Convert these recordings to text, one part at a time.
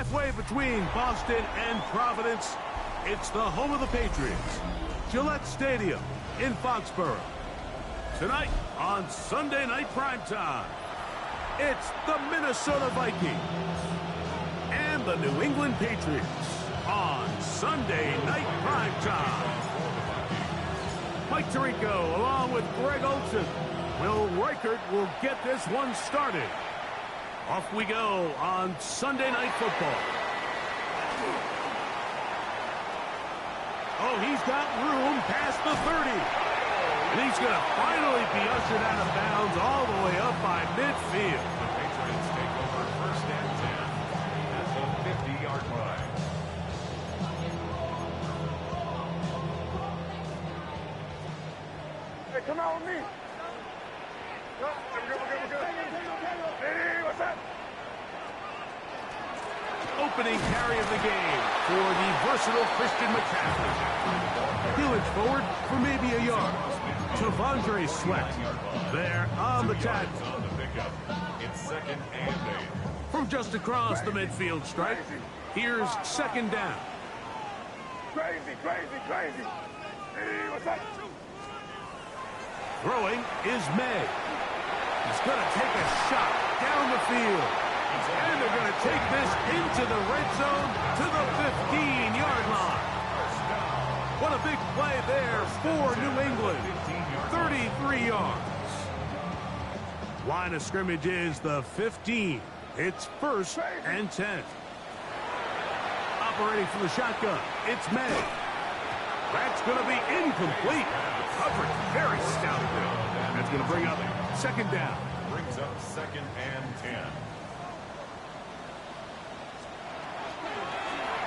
Halfway between Boston and Providence, it's the home of the Patriots, Gillette Stadium in Foxborough. Tonight on Sunday Night Primetime, it's the Minnesota Vikings and the New England Patriots on Sunday Night Primetime. Mike Tirico along with Greg Olson. Will Reichert will get this one started. Off we go on Sunday Night Football. Oh, he's got room past the 30. And he's going to finally be ushered out of bounds all the way up by midfield. The Patriots take over first and 10 at the 50-yard line. Hey, come out with me. We're good. Hey, what's up? Opening carry of the game for the versatile Christian McCaffrey. He'll inch forward for maybe a yard. Tavondre Sweat there on the tackle. It's second and 8. From just across the midfield stripe, here's second down. Crazy. Hey, what's up? Throwing is May. He's going to take a shot down the field. And they're going to take this into the red zone to the 15-yard line. What a big play there for New England. 33 yards. Line of scrimmage is the 15. It's first and 10. Operating from the shotgun, it's May. That's going to be incomplete. Coverage very stout there. That's going to bring up second down. Brings up second and 10.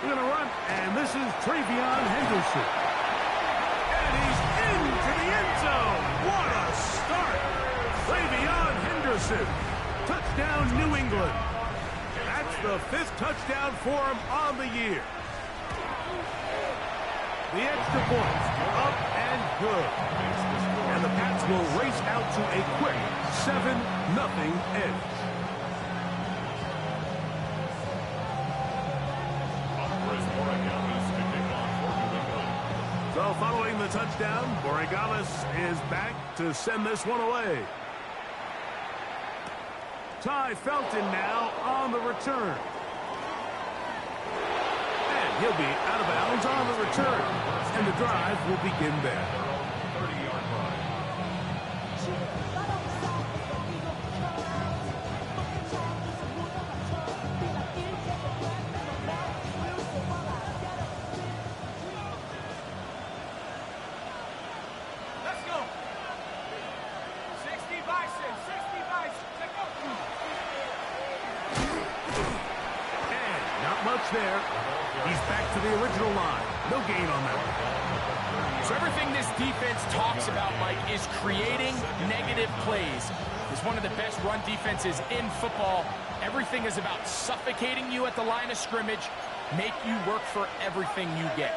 We're going to run, and this is Travion Henderson. And he's into the end zone. What a start. Travion Henderson. Touchdown, New England. That's the 5th touchdown for him on the year. The extra point, up and good. And the Pats will race out to a quick 7-0 edge. So following the touchdown, Borregales is back to send this one away. Ty Felton now on the return. And he'll be out of bounds on the return. And the drive will begin there. 30-yard line. There. He's back to the original line. No gain on that. So everything this defense talks about, Mike, is creating negative plays. It's one of the best run defenses in football. Everything is about suffocating you at the line of scrimmage, make you work for everything you get.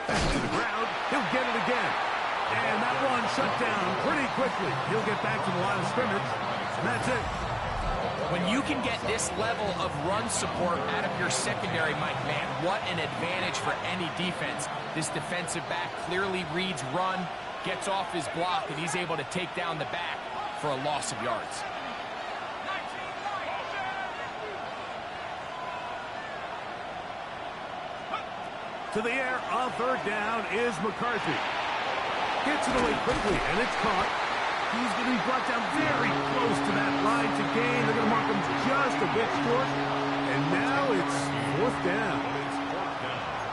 Back to the ground. He'll get it again. And that one shut down pretty quickly. He'll get back to the line of scrimmage, and that's it. When you can get this level of run support out of your secondary, Mike, man, what an advantage for any defense. This defensive back clearly reads run, gets off his block, and he's able to take down the back for a loss of yards. To the air on third down is McCarthy. Gets it away quickly, and it's caught. He's going to be brought down very close to that line to gain. They're going to mark him just a bit short. And now it's fourth down.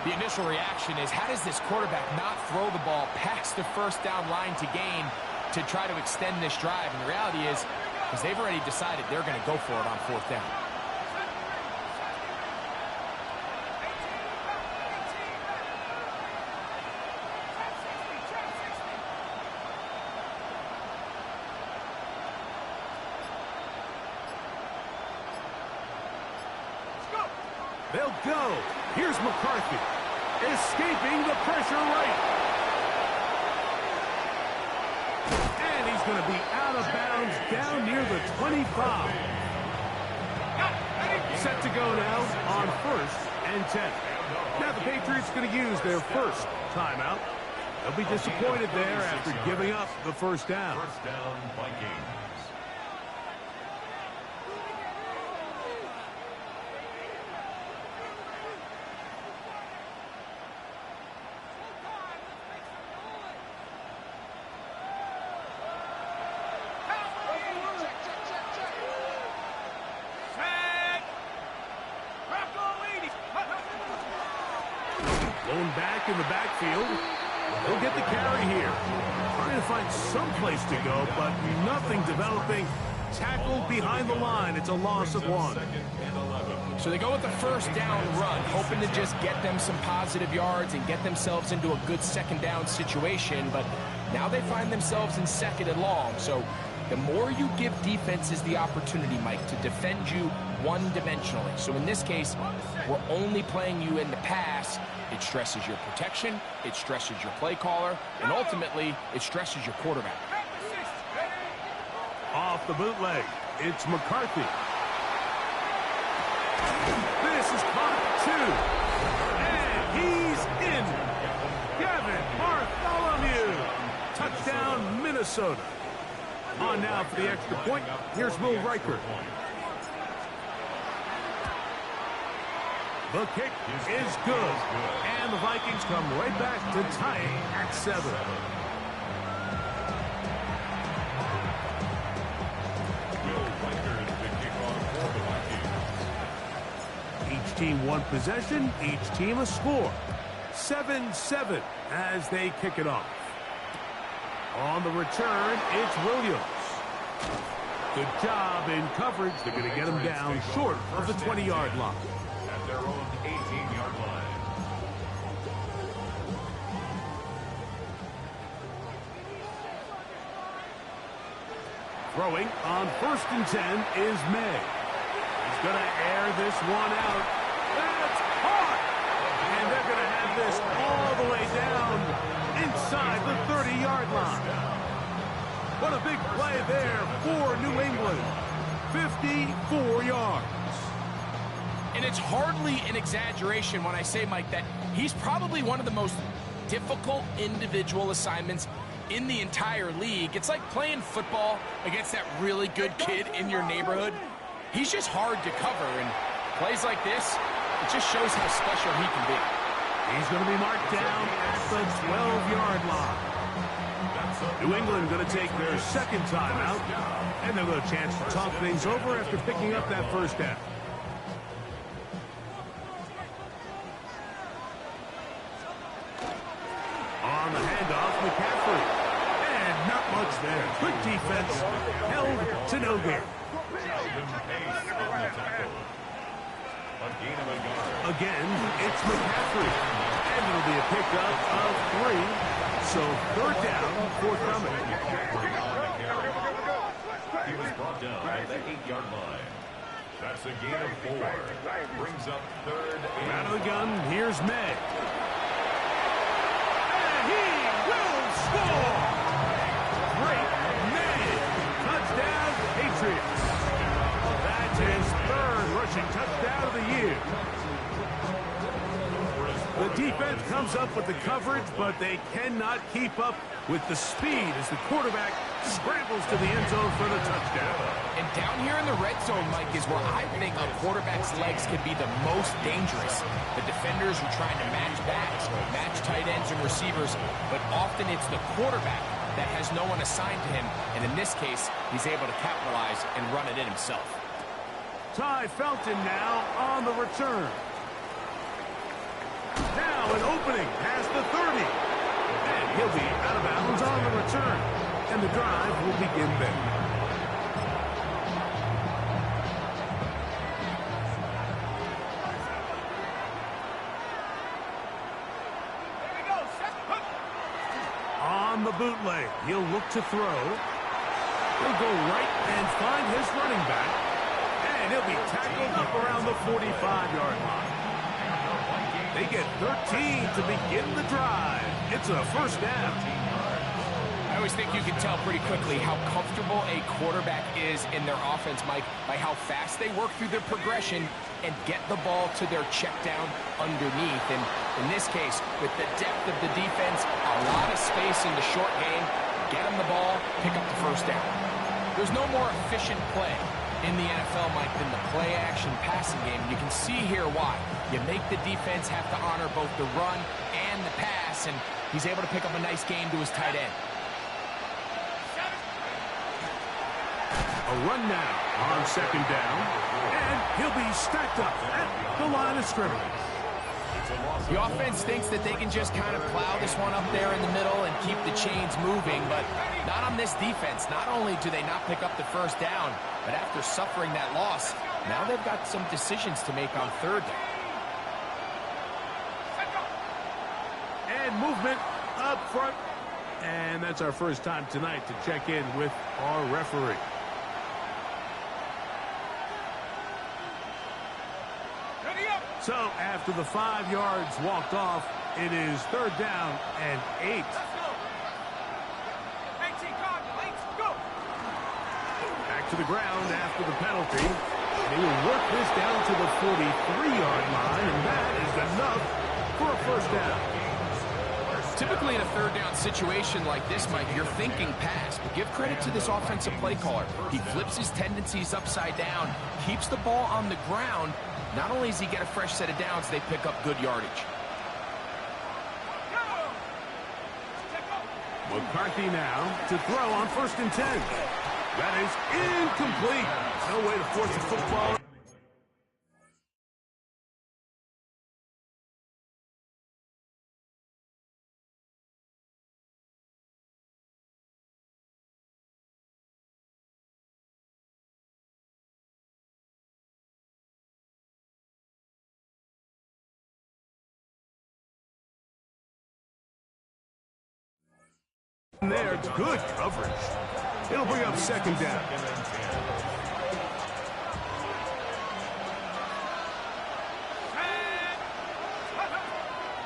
The initial reaction is, how does this quarterback not throw the ball past the first down line to gain to try to extend this drive? And the reality is they've already decided they're going to go for it on fourth down. They'll go. Here's McCarthy. Escaping the pressure right. is going to be out of bounds down near the 25. Set to go now on 1st and 10. Now the Patriots going to use their first timeout. They'll be disappointed there after giving up the first down. First down, Vikings. Going back in the backfield. He'll get the carry here. Trying to find some place to go, but nothing developing. Tackled behind the line. It's a loss of 1. So they go with the first down run, hoping to just get them some positive yards and get themselves into a good second down situation. But now they find themselves in 2nd and long. So the more you give defenses the opportunity, Mike, to defend you one-dimensionally. So in this case, we're only playing you in the pass. It stresses your protection, it stresses your play caller, and ultimately, it stresses your quarterback. Off the bootleg, it's McCarthy. This is caught 2. And he's in. Gavin Bartholomew. Touchdown, Minnesota. On now for the extra point. Here's Will Riker. The kick is good. And the Vikings come right back to tie it at 7. Will Riker is the kickoff for the Vikings. Each team one possession, each team a score. 7-7 as they kick it off. On the return, it's Williams. Good job in coverage. They're going to get him down short of the 20-yard line. At their own 18-yard line. Throwing on 1st and 10 is May. He's going to air this one out. That's caught! And they're going to have this all the way down inside the 30-yard line. What a big play there for New England. 54 yards. And it's hardly an exaggeration when I say, Mike, that he's probably one of the most difficult individual assignments in the entire league. It's like playing football against that really good kid in your neighborhood. He's just hard to cover, and plays like this, it just shows how special he can be. He's going to be marked down at the 12-yard line. New England going to take their second timeout, and they'll get a chance to talk things over after picking up that first down. On the handoff, McCaffrey. And not much there. Good defense. Held to no gain. Again, it's McCaffrey. And it'll be a pickup of 3. So 3rd down, forthcoming. He was brought down at the 8-yard line. That's a gain of 4. Brings up 3rd and out of the gun, here's May. And he will score! Great May! Touchdown, Patriots. That's his 3rd rushing touchdown of the year. The defense comes up with the coverage, but they cannot keep up with the speed as the quarterback scrambles to the end zone for the touchdown. And down here in the red zone, Mike, is where I think a quarterback's legs can be the most dangerous. The defenders are trying to match backs, match tight ends and receivers, but often it's the quarterback that has no one assigned to him, and in this case, he's able to capitalize and run it in himself. Ty Felton now on the return. Now an opening past the 30. And he'll be out of bounds on the return. And the drive will begin there. On the bootleg, he'll look to throw. He'll go right and find his running back. And he'll be tackled up around the 45-yard line. They get 13 to begin the drive. It's a first down. I always think you can tell pretty quickly how comfortable a quarterback is in their offense, Mike, by how fast they work through their progression and get the ball to their check down underneath. And in this case, with the depth of the defense, a lot of space in the short game, get them the ball, pick up the first down. There's no more efficient play in the NFL, Mike, than the play-action passing game. You can see here why. You make the defense have to honor both the run and the pass, and he's able to pick up a nice gain to his tight end. A run now on second down, and he'll be stacked up at the line of scrimmage. The offense thinks that they can just kind of plow this one up there in the middle and keep the chains moving, but not on this defense. Not only do they not pick up the first down, but after suffering that loss, now they've got some decisions to make on third down. And movement up front. And that's our first time tonight to check in with our referee. So after the 5 yards walked off, it is third down and 8. Back to the ground after the penalty. They will work this down to the 43-yard line, and that is enough for a first down. Typically in a third down situation like this, Mike, you're thinking pass, but give credit to this offensive play caller. He flips his tendencies upside down, keeps the ball on the ground. Not only does he get a fresh set of downs, they pick up good yardage. McCarthy now to throw on 1st and 10. That is incomplete. No way to force the football. There, good coverage. It'll bring up second down.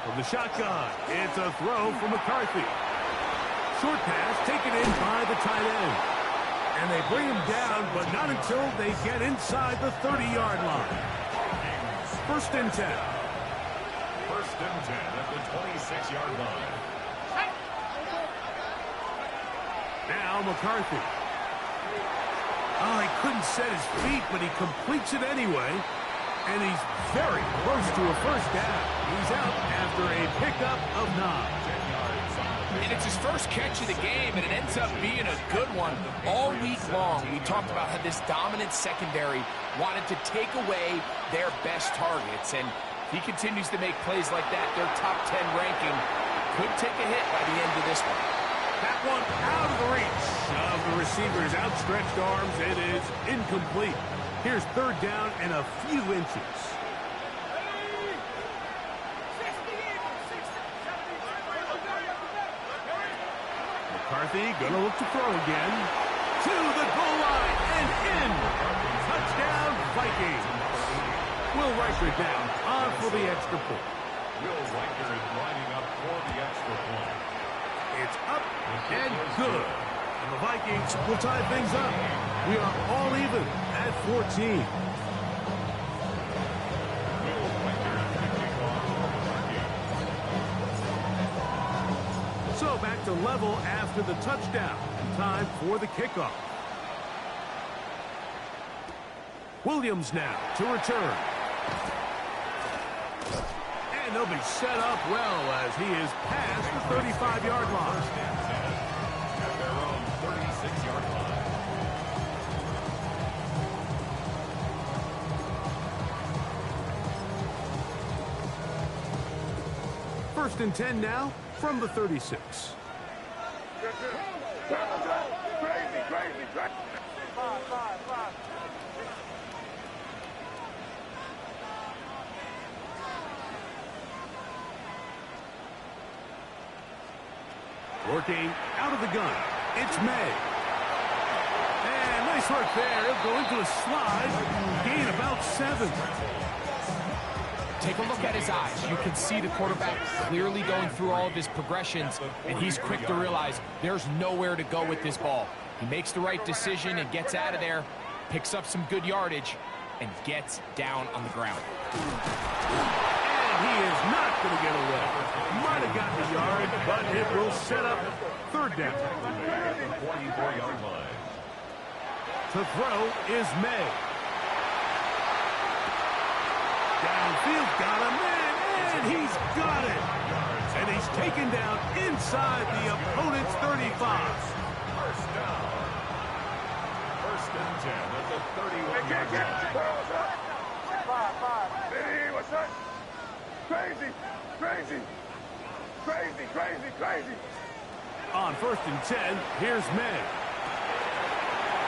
From the shotgun, it's a throw from McCarthy. Short pass taken in by the tight end. And they bring him down, but not until they get inside the 30-yard line. 1st and 10. 1st and 10 at the 26-yard line. Now McCarthy. Oh, he couldn't set his feet, but he completes it anyway. And he's very close to a first down. He's out after a pickup of 9. And it's his first catch of the game, and it ends up being a good one. All week long, we talked about how this dominant secondary wanted to take away their best targets. And if he continues to make plays like that, their top 10 ranking could take a hit by the end of this one. That one out of the reach of the receiver's outstretched arms. It is incomplete. Here's third down and a few inches. McCarthy gonna look to throw again. To the goal line and in. Touchdown, Vikings. Will Riker down on for the extra point. Will Riker is lining up for the extra point. It's up and good. And the Vikings will tie things up. We are all even at 14. So back to level after the touchdown. Time for the kickoff. Williams now to return. And they'll be set up well as he is past the 35-yard line. At their own 36-yard line. First and 10 now from the 36. Crazy. Five. Working out of the gun. It's May. And nice work there. He'll go into a slide. Gain about 7. Take a look at his eyes. You can see the quarterback clearly going through all of his progressions, and he's quick to realize there's nowhere to go with this ball. He makes the right decision and gets out of there, picks up some good yardage, and gets down on the ground. And he is not going to get away. Might have gotten a yard, but it will set up third down. 44-yard line. To throw is May. Downfield, got a man, and he's got it. And he's taken down inside the opponent's 35. First down. First and 10 at the 31-yard line. Hey, what's that? Crazy, crazy, crazy, crazy, crazy. On first and 10, here's May.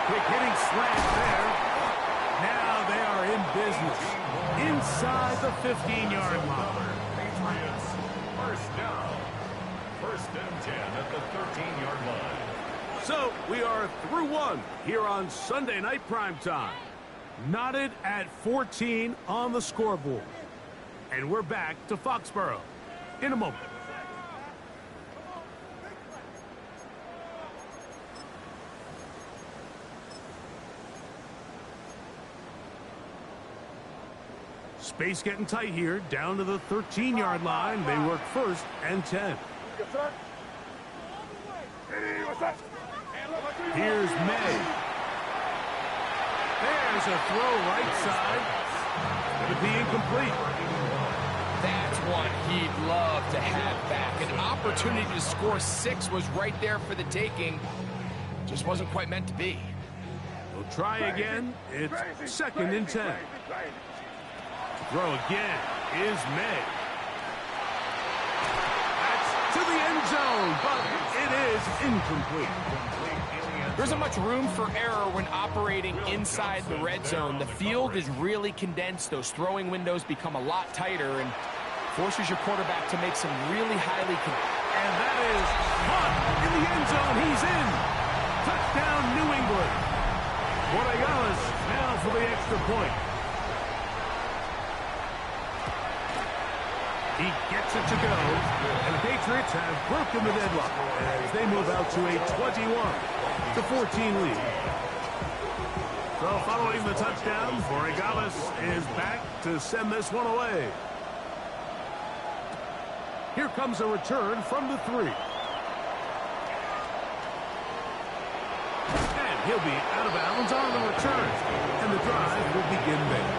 Quick hitting slant there. Now they are in business. Inside the 15-yard line. Patriots, first down. First and 10 at the 13-yard line. So we are through one here on Sunday Night Primetime. Knotted at 14 on the scoreboard. And we're back to Foxborough in a moment. Space getting tight here, down to the 13-yard line. They work first and 10. Hey, what's that? Here's May. There's a throw right side. Going to be incomplete. That's one he'd love to have back. An opportunity to score 6 was right there for the taking. Just wasn't quite meant to be. We'll try again. It's second and 10. Throw again is May. That's to the end zone, but it is incomplete. There isn't much room for error when operating inside the red zone. The field is really condensed. Those throwing windows become a lot tighter and forces your quarterback to make some really highly... And that is caught in the end zone. He's in. Touchdown, New England. Borregales now for the extra point. He gets it to go, and the Patriots have broken the deadlock as they move out to a 21-14 lead. So following the touchdown, Borregales is back to send this one away. Here comes a return from the 3. And he'll be out of bounds on the return, and the drive will begin there.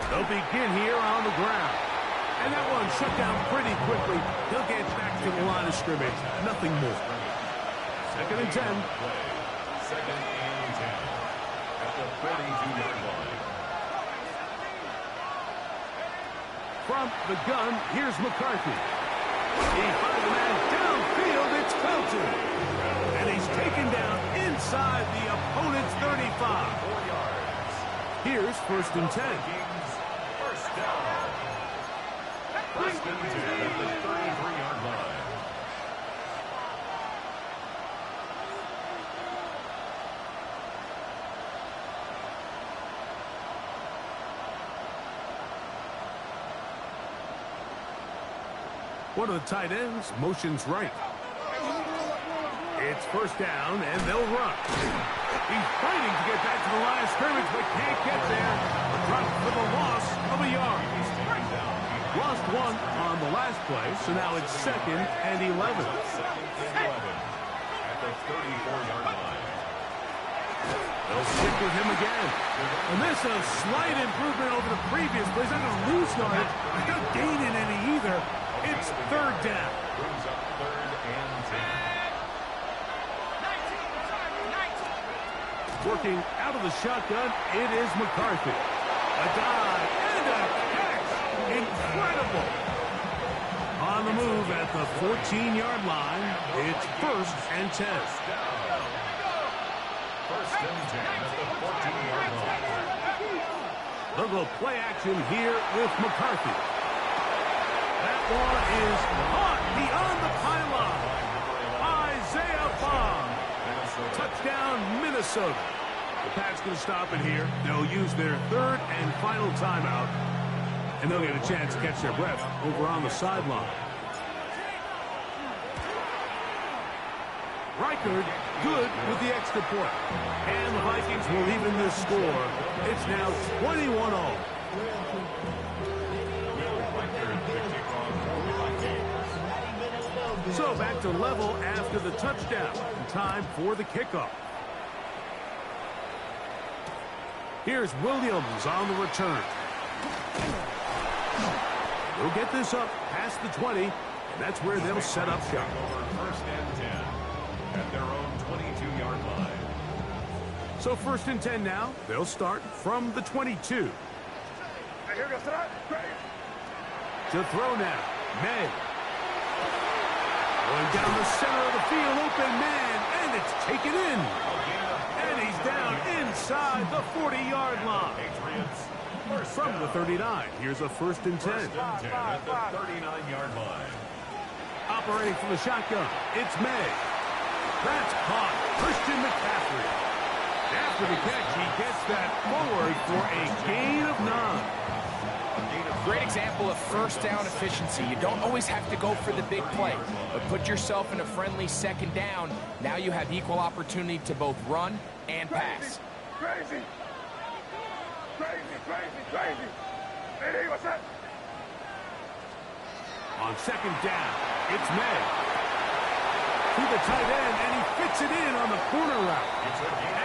They'll begin here on the ground. And that one shut down pretty quickly. He'll get back to the line of scrimmage. Nothing more. Second and 10. Second and 10 at the 32-yard line. From the gun, here's McCarthy. He finds a man downfield. It's Felton. And he's taken down inside the opponent's 35. 4 yards. Here's first and 10. First down. First and 10 at the 33-yard line. One of the tight ends motions right. It's first down, and they'll run. He's fighting to get back to the line of scrimmage, but can't get there. A drop for the loss of a yard. Lost one on the last play, so now it's second and 11. Second and 11 at the 34-yard line. They'll stick with him again. And this is a slight improvement over the previous play. He's not going to lose yardage. He's not gaining any either. It's third down. Brings up third and 10. Working out of the shotgun, it is McCarthy. A dive and a catch. Incredible. On the move at the 14-yard line. It's 1st and 10. First and 10 at the 14-yard line. They'll go play action here with McCarthy. That one is caught beyond the pylon. Isaiah Bond. Touchdown, Minnesota. The Pats going to stop it here. They'll use their 3rd and final timeout, and they'll get a chance to catch their breath over on the sideline. Reichard good with the extra point. And the Vikings will even this score. It's now 21-all. So back to level after the touchdown. Time for the kickoff. Here's Williams on the return. They'll get this up past the 20, and that's where they'll set up shop. First and 10 at their own 22-yard line. So 1st and 10 now. They'll start from the 22. To throw now. May. Going down the center of the field, open man, and it's taken in. And he's down inside the 40-yard line. From the 39, here's a 1st and 10. First and 10 at the 39-yard line. Operating from the shotgun, it's May. That's caught. Christian McCaffrey. After the catch, he gets that forward for a gain of 9. Great example of first down efficiency. You don't always have to go for the big play, but put yourself in a friendly 2nd down. Now you have equal opportunity to both run and pass. Crazy. Crazy, crazy, crazy. Hey, what's that? On 2nd down, it's May. To the tight end, and he fits it in on the corner route.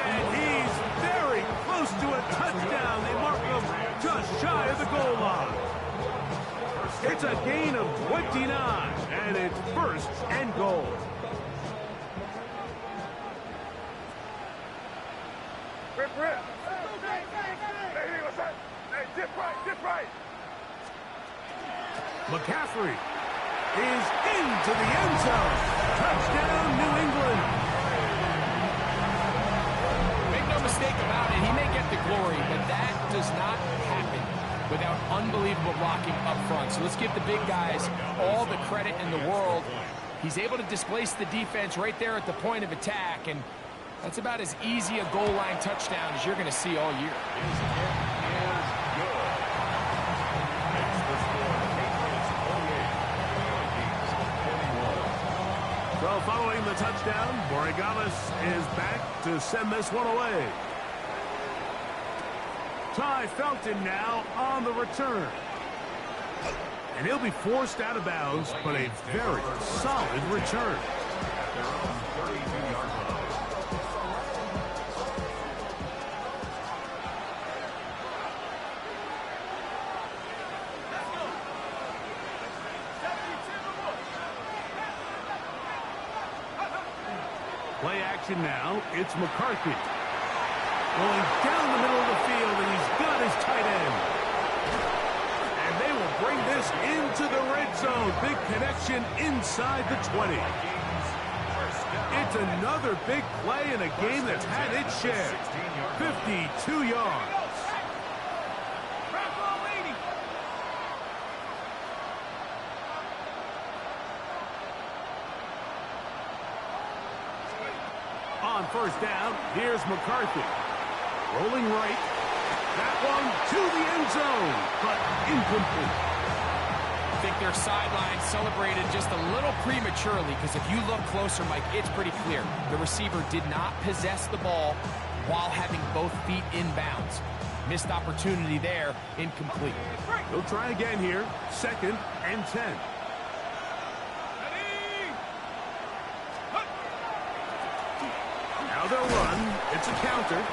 And he's very close to a touchdown. They mark him just shy of the goal line. It's a gain of 29, and it's 1st and goal. Rip. Hey, what's that? Hey, dip right. McCaffrey is into the end zone. Touchdown, New England. Make no mistake about it, he may get the glory, but that does not happen without unbelievable blocking up front. So let's give the big guys all the credit in the world. He's able to displace the defense right there at the point of attack, and that's about as easy a goal line touchdown as you're going to see all year. So following the touchdown, Borregales is back to send this one away. Ty Felton now on the return. And he'll be forced out of bounds, but a very solid return. Their own 32-yard line. Play action now. It's McCarthy. Going down the middle of the field, and he's got his tight end. And they will bring this into the red zone. Big connection inside the 20. It's another big play in a game that's had its share. 52 yards. On 1st down, here's McCarthy. Rolling right. That one to the end zone, but incomplete. I think their sideline celebrated just a little prematurely, because if you look closer, Mike, it's pretty clear. The receiver did not possess the ball while having both feet in bounds. Missed opportunity there, incomplete. They'll try again here. 2nd and 10. Now they'll run. It's a counter.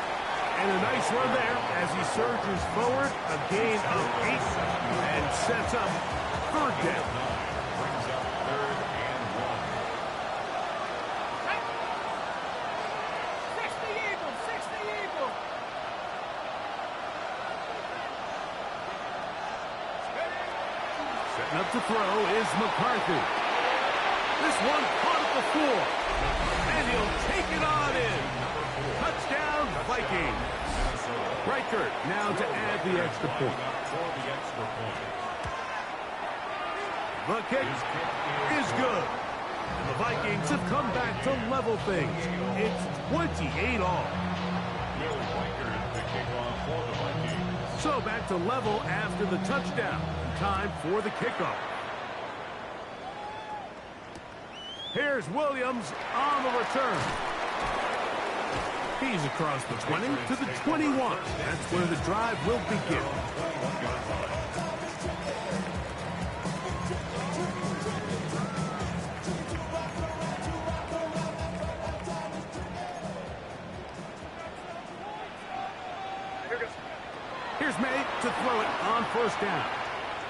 And a nice run there as he surges forward. A gain of 8 and sets up 3rd down. Brings up 3rd and 1. Setting up to throw is McCarthy. This one caught at the floor. And he'll take it on in. Touchdown, Vikings. Reichert now to add the extra point. The kick is good. And the Vikings have come back to level things. It's 28 all. So back to level after the touchdown. Time for the kickoff. Here's Williams on the return. He's across the 20 to the 21. That's where the drive will begin. Here's May to throw it on first down.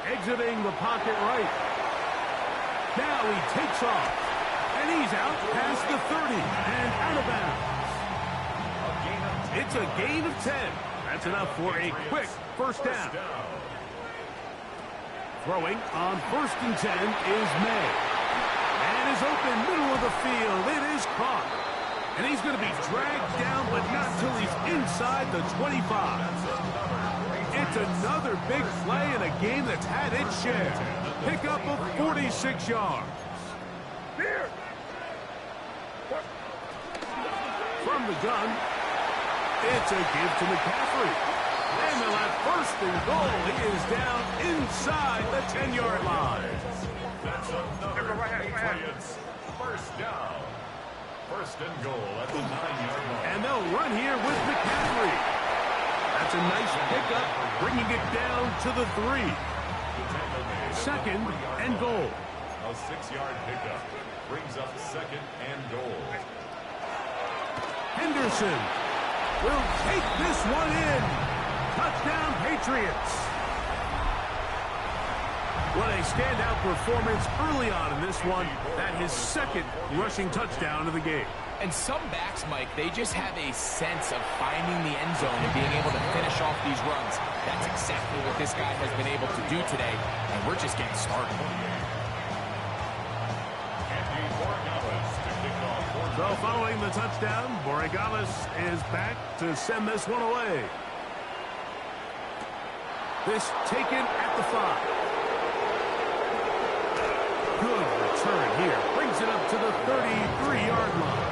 Exiting the pocket right. Now he takes off. And he's out past the 30 and out of bounds. It's a gain of 10. That's enough for a quick first down. Throwing on first and 10 is May. And is open middle of the field. It is caught. And he's going to be dragged down, but not till he's inside the 25. It's another big play in a game that's had its share. Pickup of 46 yards. Here. From the gun, it's a give to McCaffrey. And they'll have first and goal. He is down inside the 10-yard line. That's another Patriots first down. First and goal at the 9-yard line. And they'll run here with McCaffrey. That's a nice pickup, bringing it down to the 3. Second and goal. A 6-yard pickup brings up second and goal. Henderson will take this one in. Touchdown, Patriots. What a standout performance early on in this one. That his second rushing touchdown of the game. And some backs, Mike, they just have a sense of finding the end zone and being able to finish off these runs. That's exactly what this guy has been able to do today, and we're just getting started. So following the touchdown, Borregales is back to send this one away. This taken at the 5. Good return here. Brings it up to the 33-yard line.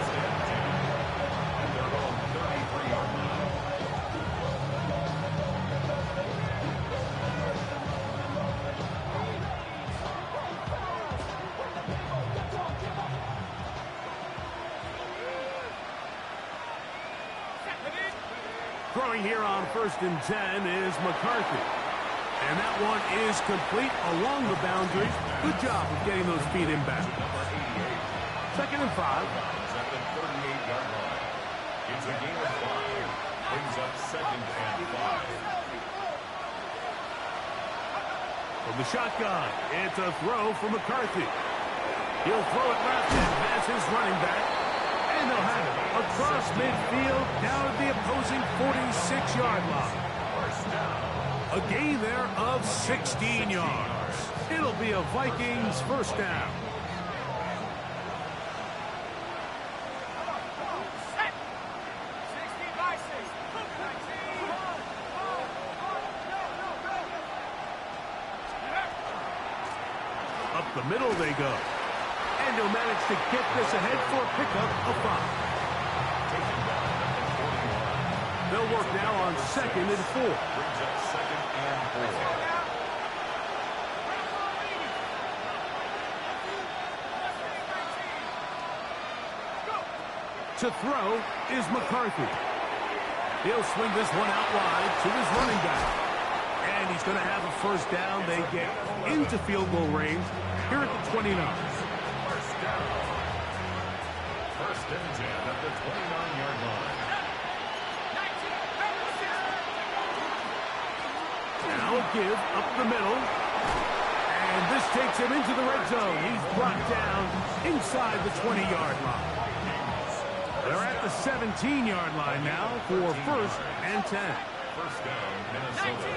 Throwing here on first and 10 is McCarthy. And that one is complete along the boundary. Good job of getting those feet in back. Second and 5. At the 38-yard line. It's a gain of 5. Brings up second and 5. From the shotgun, it's a throw for McCarthy. He'll throw it left and has his running back. And they'll have it across midfield down at the opposing 46-yard line. First down. A gain there of 16 yards. It'll be a Vikings first down. Up the middle they go. And he'll manage to get this ahead for a pickup of 5. They'll work now on second and 4. Brings up second and 4. To throw is McCarthy. He'll swing this one out wide to his running back. And he's going to have a first down. They get into field goal range here at the 29. First down. First and 10 at the 29-yard line. Now a give up the middle. And this takes him into the red zone. He's brought down inside the 20-yard line. They're at the 17-yard line now for first and 10. First down, Minnesota.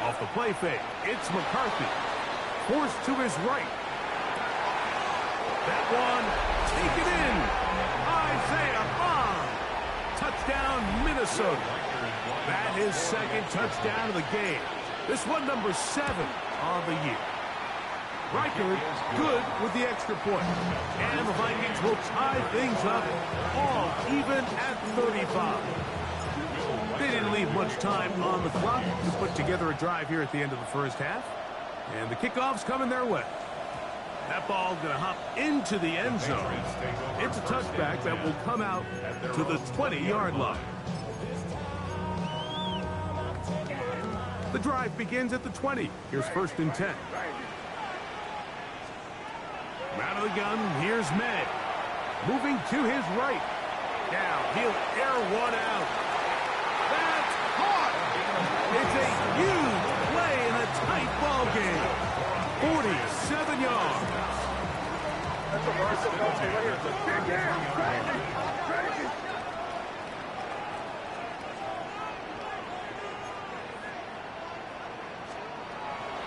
Off the play fake, it's McCarthy. Forced to his right. That one, taken in. Isaiah Bond. Touchdown, Minnesota. That is second touchdown of the game. This one number 7 on the year. Riker good with the extra point. And the Vikings will tie things up all even at 35. They didn't leave much time on the clock to put together a drive here at the end of the first half. And the kickoff's coming their way. That ball's going to hop into the end zone. It's a touchback that will come out to the 20-yard line. The drive begins at the 20. Here's 1st and 10. Out of the gun, here's May. Moving to his right. Now he'll air one out. That's caught. It's a huge play in a tight ball game. 47 yards. That's a versatile play right here. Big down. Crazy. Crazy.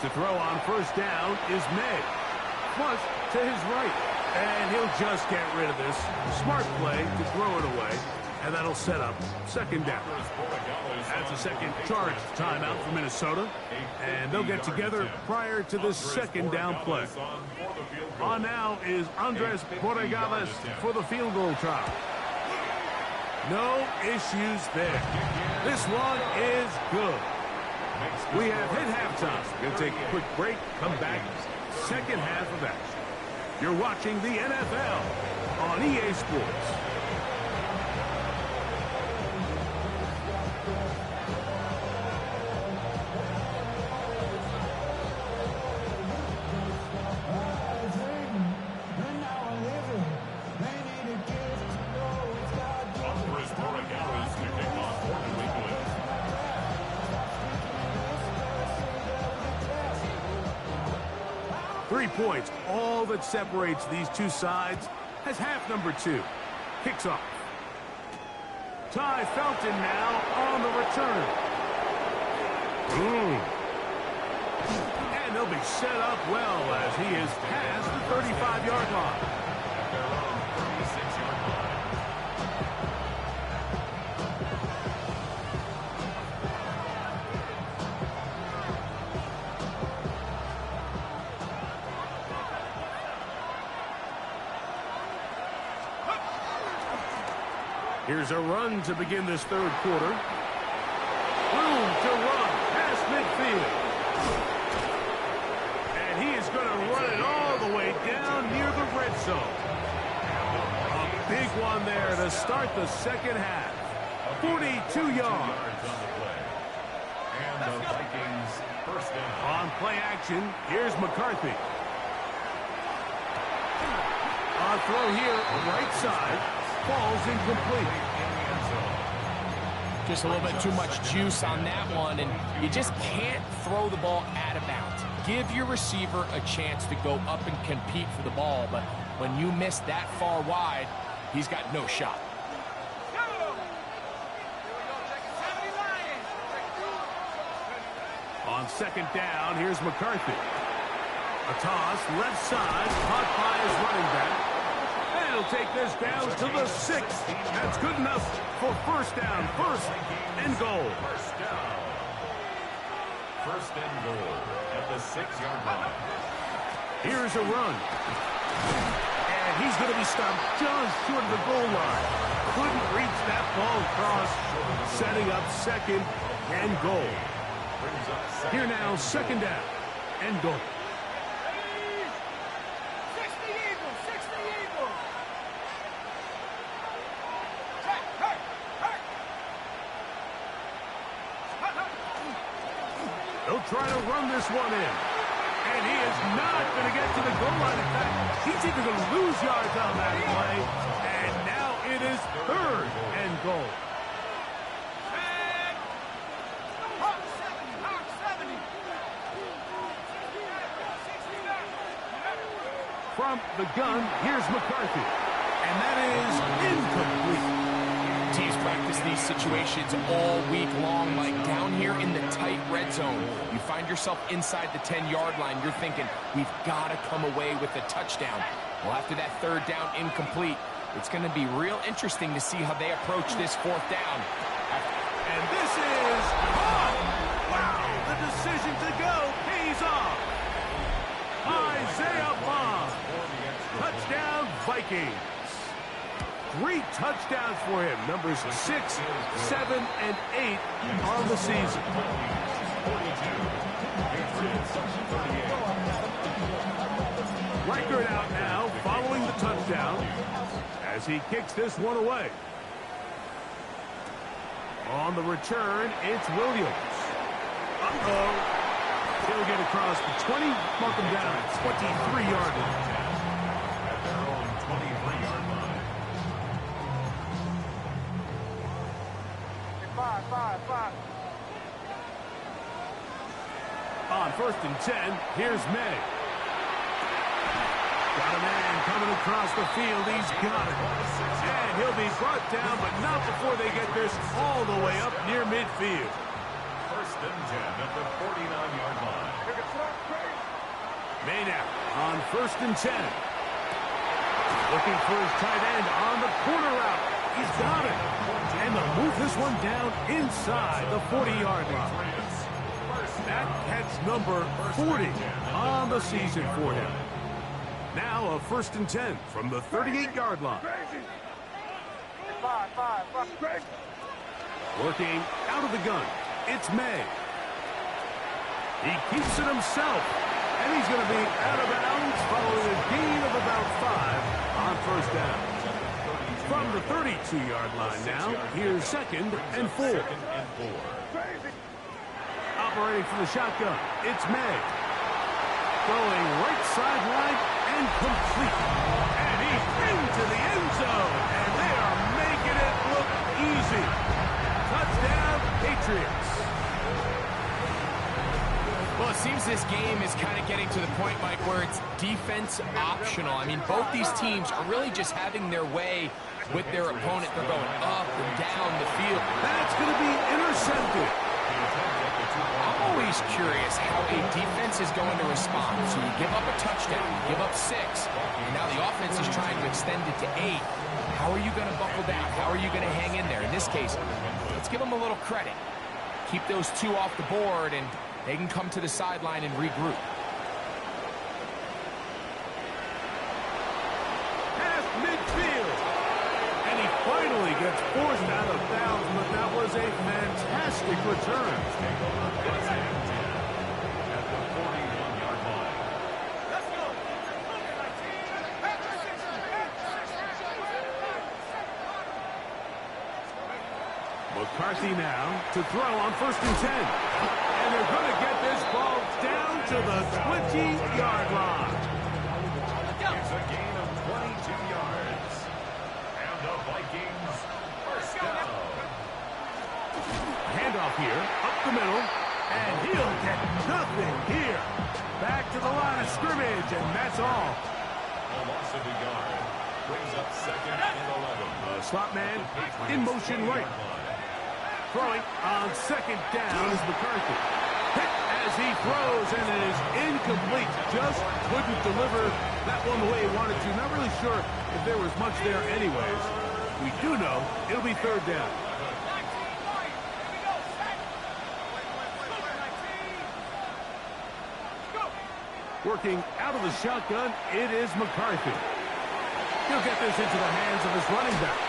To throw on 1st down is May. Flush to his right. And he'll just get rid of this. Smart play to throw it away. And that'll set up 2nd down. That's a second charged timeout for Minnesota. And they'll get together prior to this 2nd down play. On now is Andres Borregales for the field goal try. No issues there. This one is good. We have hit halftime. We'll take a quick break, come back, 2nd half of action. You're watching the NFL on EA Sports. Points, all that separates these two sides, has half number 2. Kicks off. Ty Felton now on the return. And they'll be set up well as he is past the 35-yard line. Here's a run to begin this 3rd quarter. Room to run past midfield. And he is going to run it all the way down near the red zone. A big one there to start the 2nd half. 42 yards. And the Vikings 1st down. On play action, here's McCarthy. On throw here, right side. Falls incomplete. Just a little bit too much juice on that one, and you just can't throw the ball out of bounds. Give your receiver a chance to go up and compete for the ball, but when you miss that far wide, he's got no shot. On 2nd down, here's McCarthy. A toss, left side, caught by his running back. He'll take this down to the 6th. That's good enough for 1st down. 1st and goal. 1st down. 1st and goal at the 6-yard line. Here's a run. And he's going to be stopped just short of the goal line. Couldn't reach that ball across, setting up 2nd and goal. Here now, 2nd down and goal. They'll try to run this one in. And he is not going to get to the goal line. In fact, he's even going to lose yards on that play. And now it is 3rd and goal. From the gun, here's McCarthy. And that is incomplete. Teams practice these situations all week long, like down here in the tight red zone. You find yourself inside the 10-yard line, you're thinking, we've got to come away with a touchdown. Well, after that third down incomplete, it's going to be real interesting to see how they approach this fourth down. And this is off. Wow, the decision to go pays off. Isaiah Bond. Touchdown, Vikings. 3 touchdowns for him. Numbers 6, 7, and 8 on the season. Record out now following the touchdown as he kicks this one away. On the return, it's Williams. He'll get across the 20, mark him down at 23-yard line. At their own 23-yard line. 5. On 1st and 10, here's May. Got a man coming across the field. He's got it. And he'll be brought down, but not before they get this all the way up near midfield. 1st and 10 at the 49-yard line. May now on 1st and 10. Looking for his tight end on the corner route. He's got it. And they'll move this one down inside the 40-yard line. That catch number 40 on the season for him. Now a 1st and 10 from the 38-yard line. 5. Working out of the gun, it's May. He keeps it himself, and he's going to be out of bounds following a gain of about 5 on 1st down. From the 32-yard line now, here's 2nd and 4. Operating from the shotgun, it's May. Going right sideline and complete. And he's into the end zone. And they are making it look easy. Touchdown, Patriots. Well, it seems this game is kind of getting to the point, Mike, where it's defense optional. I mean, both these teams are really just having their way with their opponent. They're going up and down the field. That's going to be intercepted. I'm always curious how a defense is going to respond. So you give up a touchdown, you give up 6, and now the offense is trying to extend it to 8. How are you going to buckle down? How are you going to hang in there? In this case, let's give them a little credit. Keep those 2 off the board, and they can come to the sideline and regroup. Past midfield. And he finally gets forced out of bounds, but that was a fantastic return. At the 41-yard line. McCarthy now to throw on 1st and 10. And they're going to get this ball down to the 20-yard line. It's a gain of 22 yards. And the Vikings first down. Handoff here, up the middle, and he'll get nothing here. Back to the line of scrimmage, and that's all. A loss of a yard brings up 2nd and 11. Slot man in motion right. Throwing on 2nd down is McCarthy. Hit as he throws, and it is incomplete. Just couldn't deliver that one the way he wanted to. Not really sure if there was much there anyways. We do know it'll be 3rd down. Working out of the shotgun, it is McCarthy. He'll get this into the hands of his running back.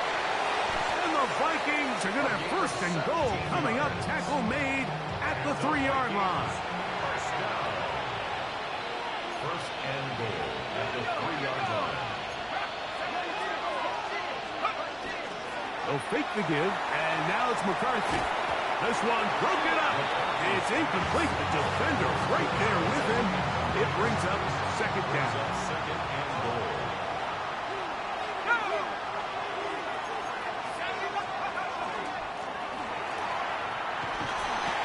And the Vikings are going to have 1st and goal coming up. Tackle made at the 3-yard line. First down. 1st and goal at the 3-yard line. They'll fake the give, and now it's McCarthy. This one broken up. It's incomplete. The defender right there with him. It brings up 2nd down. 2nd and goal.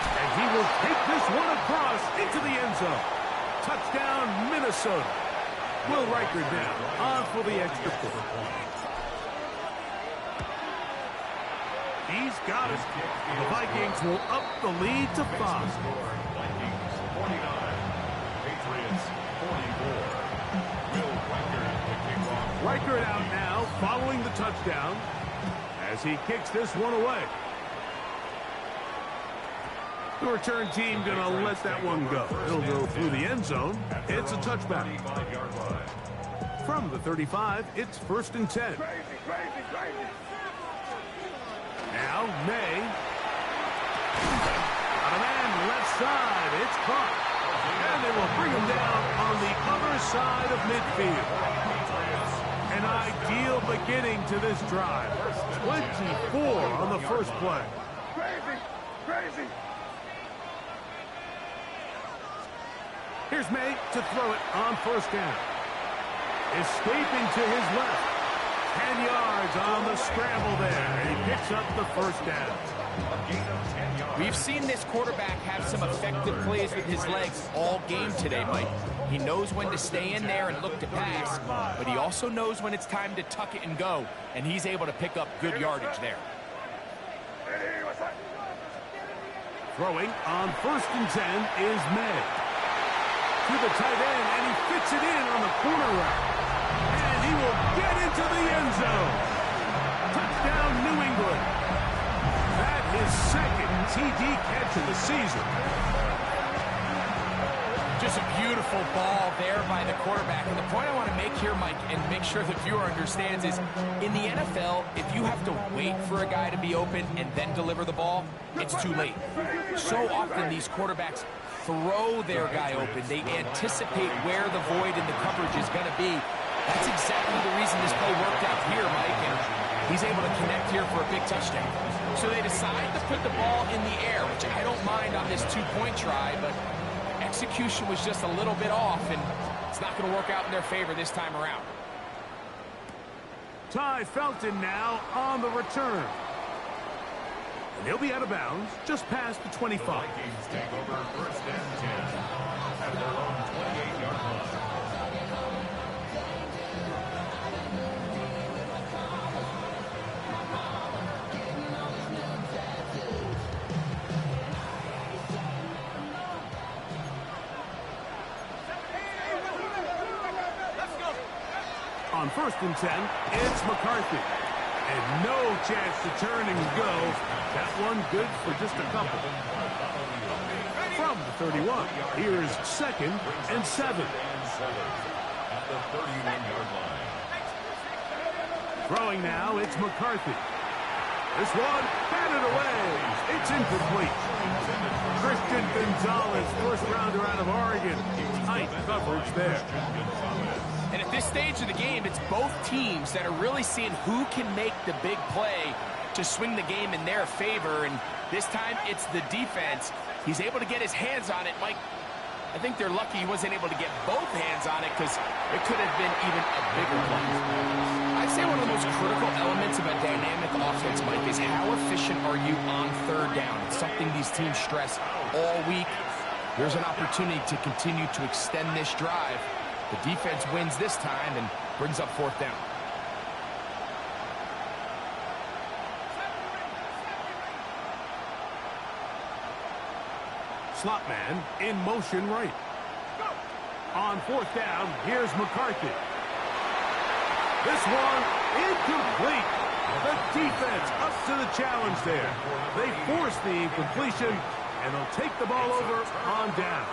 And he will take this one across into the end zone. Touchdown, Minnesota. Will Riker down on for the extra point. He's got it. The Vikings will up the lead to 5. Vikings 49. Patriots 44. Will Riker the kick Record out now following the touchdown as he kicks this one away. The return team going to let that one go. It'll go through the end zone. It's a touchback. From the 35, it's 1st and 10. Now, May. Got a man left side. It's caught. And they will bring him down on the other side of midfield. An ideal beginning to this drive. 24 on the first play. Crazy. Here's May to throw it on 1st down. Escaping to his left. 10 yards on the scramble there. He picks up the 1st down. We've seen this quarterback have some effective plays with his legs all game today, Mike. He knows when to stay in there and look to pass, but he also knows when it's time to tuck it and go, and he's able to pick up good yardage there. Throwing on 1st and 10 is May. To the tight end, and he fits it in on the corner route. And he will get into the end zone. Touchdown, New England. That is 2nd TD catch of the season. Just a beautiful ball there by the quarterback. And the point I want to make here, Mike, and make sure the viewer understands is, in the NFL, if you have to wait for a guy to be open and then deliver the ball, it's too late. So often these quarterbacks throw their guy open. They anticipate where the void in the coverage is going to be. That's exactly the reason this play worked out here, Mike, and he's able to connect here for a big touchdown. So they decide to put the ball in the air, which I don't mind on this 2-point try, but execution was just a little bit off, and it's not going to work out in their favor this time around. Ty Felton now on the return. And he'll be out of bounds just past the 25. The Vikings take over 1st and 10 at their own 28-yard line. On 1st and 10, it's McCarthy. And no chance to turn and go. That one good for just a couple. From the 31, here's 2nd and 7. At the 31-yard line. Throwing now, it's McCarthy. This one, batted away. It's incomplete. Christian Gonzalez, 1st rounder out of Oregon. Tight coverage there. And at this stage of the game, it's both teams that are really seeing who can make the big play to swing the game in their favor. And this time, it's the defense. He's able to get his hands on it. Mike, I think they're lucky he wasn't able to get both hands on it because it could have been even a bigger play. I'd say one of the most critical elements of a dynamic offense, Mike, is how efficient are you on 3rd down. It's something these teams stress all week. There's an opportunity to continue to extend this drive. The defense wins this time and brings up 4th down. Slot man in motion right. On 4th down, here's McCarthy. This one incomplete. The defense up to the challenge there. They force the incompletion, and they'll take the ball over on down.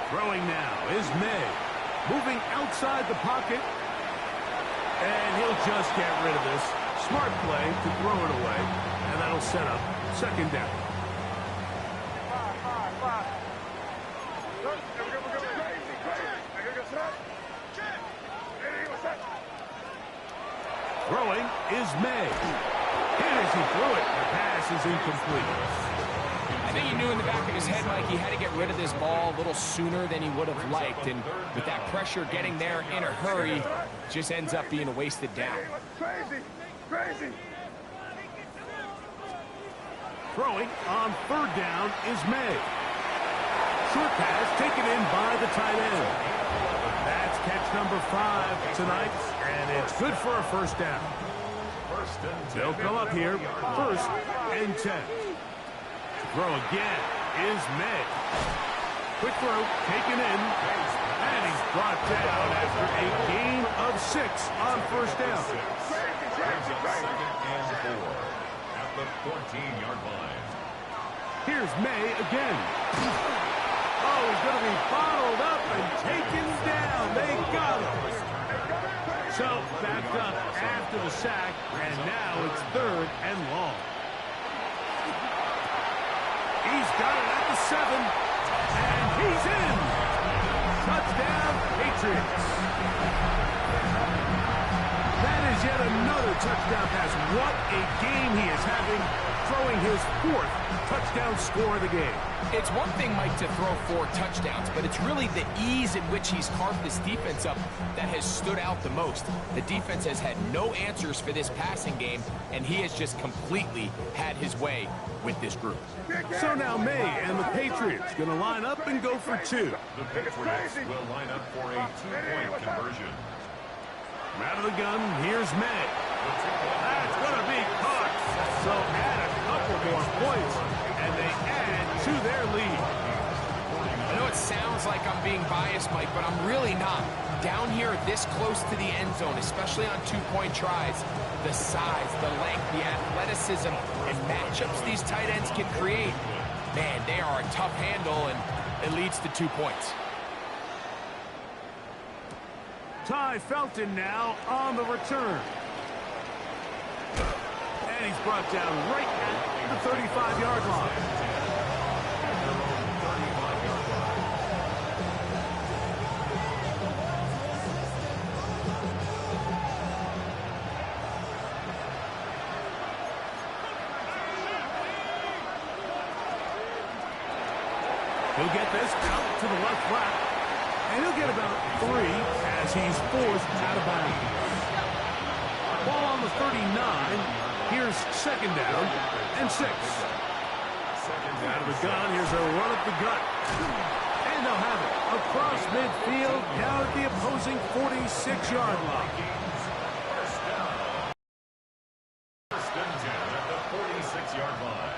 Throwing now is May. Moving outside the pocket. And he'll just get rid of this. Smart play to throw it away. And that'll set up 2nd down. Throwing is May. Hit as he threw it. The pass is incomplete. I think he knew in the back of his head, Mike, he had to get rid of this ball a little sooner than he would have liked. And with that pressure getting there in a hurry, just ends up being a wasted down. Crazy. Throwing on 3rd down is May. Short pass taken in by the tight end. That's catch number 5 tonight, and it's good for a 1st down. They'll come up here, 1st and 10. Throw again. is May. Quick throw, taken in, and he's brought down after a gain of 6 on first down. Brings up 2nd and 4 at the 14-yard line. Here's May again. Oh, he's going to be bottled up and taken down. They got him. So, backed up after the sack, and now it's 3rd and long. He's got it at the 7, and he's in. Touchdown, Patriots. That is yet another touchdown pass. What a game he is having, throwing his 4th touchdown score of the game. It's one thing, Mike, to throw 4 touchdowns, but it's really the ease in which he's carved this defense up that has stood out the most. The defense has had no answers for this passing game, and he has just completely had his way with this group. So now May and the Patriots going to line up and go for 2. The Patriots will line up for a 2-point conversion. Out of the gun, here's May. That's going to be caught. So add a couple more points, and they add to their lead. I know it sounds like I'm being biased, Mike, but I'm really not. Down here this close to the end zone, especially on 2-point tries, the size, the length, the athleticism, and matchups these tight ends can create, man, they are a tough handle, and it leads to 2 points. Ty Felton now on the return. And he's brought down right at the 35-yard line. He'll get this out to the left flat. And he'll get about 3 as he's forced out of bounds. Ball on the 39. Here's 2nd down and 6. Out of the gun. Here's a run up the gut. And they'll have it across midfield down at the opposing 46-yard line. First and 10 at the 46-yard line.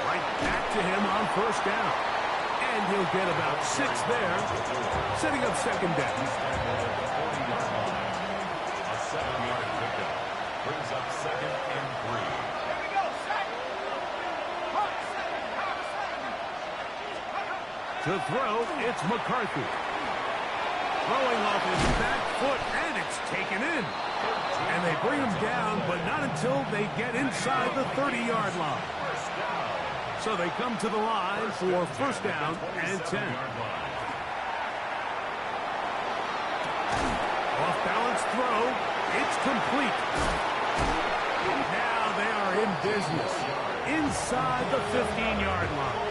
Right back to him on first down. And he'll get about 6 there, setting up 2nd down. A 7-yard pickup brings up 2nd and 3. To throw, it's McCarthy. Throwing off his back foot, and it's taken in. And they bring him down, but not until they get inside the 30-yard line. So they come to the line for 1st down and 10. Off-balance throw. It's complete. Now they are in business inside the 15-yard line.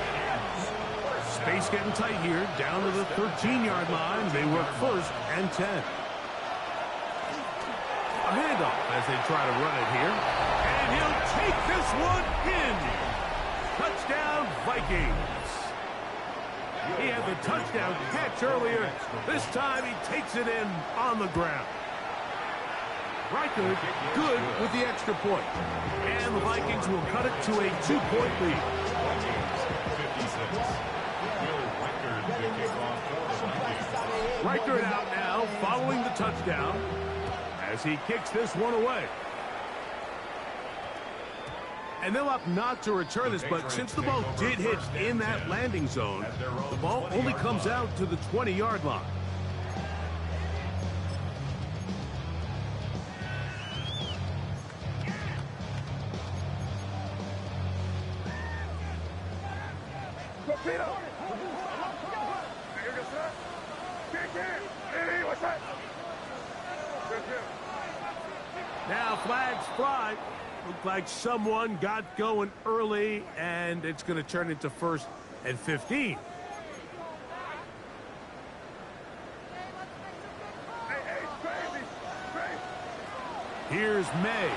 Space getting tight here. Down to the 13-yard line. They work 1st and 10. A handoff as they try to run it here. And he'll take this one in. Touchdown, Vikings. He had the touchdown catch earlier. This time he takes it in on the ground. Riker good with the extra point. And the Vikings will cut it to a 2-point lead. Riker out now following the touchdown as he kicks this one away. And they'll opt not to return this, but since the ball did hit in that landing zone, the ball only comes out to the 20-yard line. Now flags fly. Looked like someone got going early, and it's going to turn into 1st and 15. Here's May.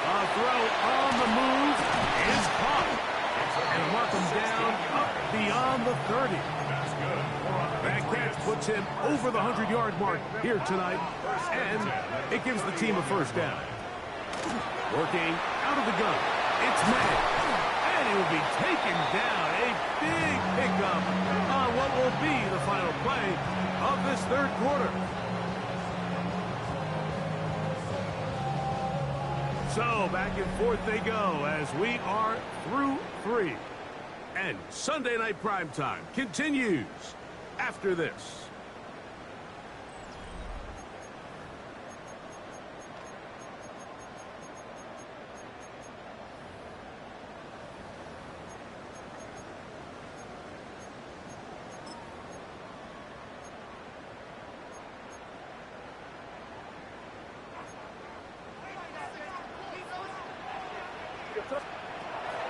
A throw on the move is caught. And mark him down up beyond the 30. That catch puts him over the 100-yard mark here tonight, and it gives the team a 1st down. Working out of the gun. It's May. And he will be taken down. A big pickup on what will be the final play of this third quarter. So back and forth they go as we are through 3. And Sunday Night Primetime continues after this.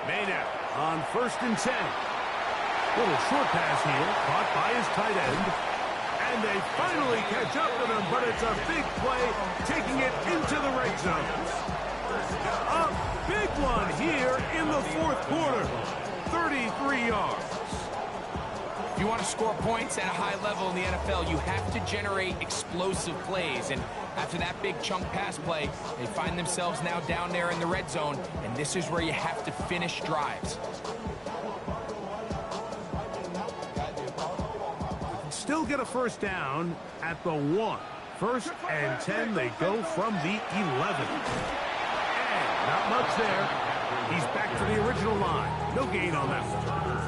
Maynard on 1st and 10. Little short pass here, caught by his tight end. And they finally catch up with him, but it's a big play, taking it into the red zone. A big one here in the fourth quarter. 33 yards. If you want to score points at a high level in the NFL, you have to generate explosive plays. And after that big chunk pass play, they find themselves now down there in the red zone. And this is where you have to finish drives. Still get a first down at the 1. 1st and 10, they go from the 11. And not much there. He's back to the original line. No gain on that one.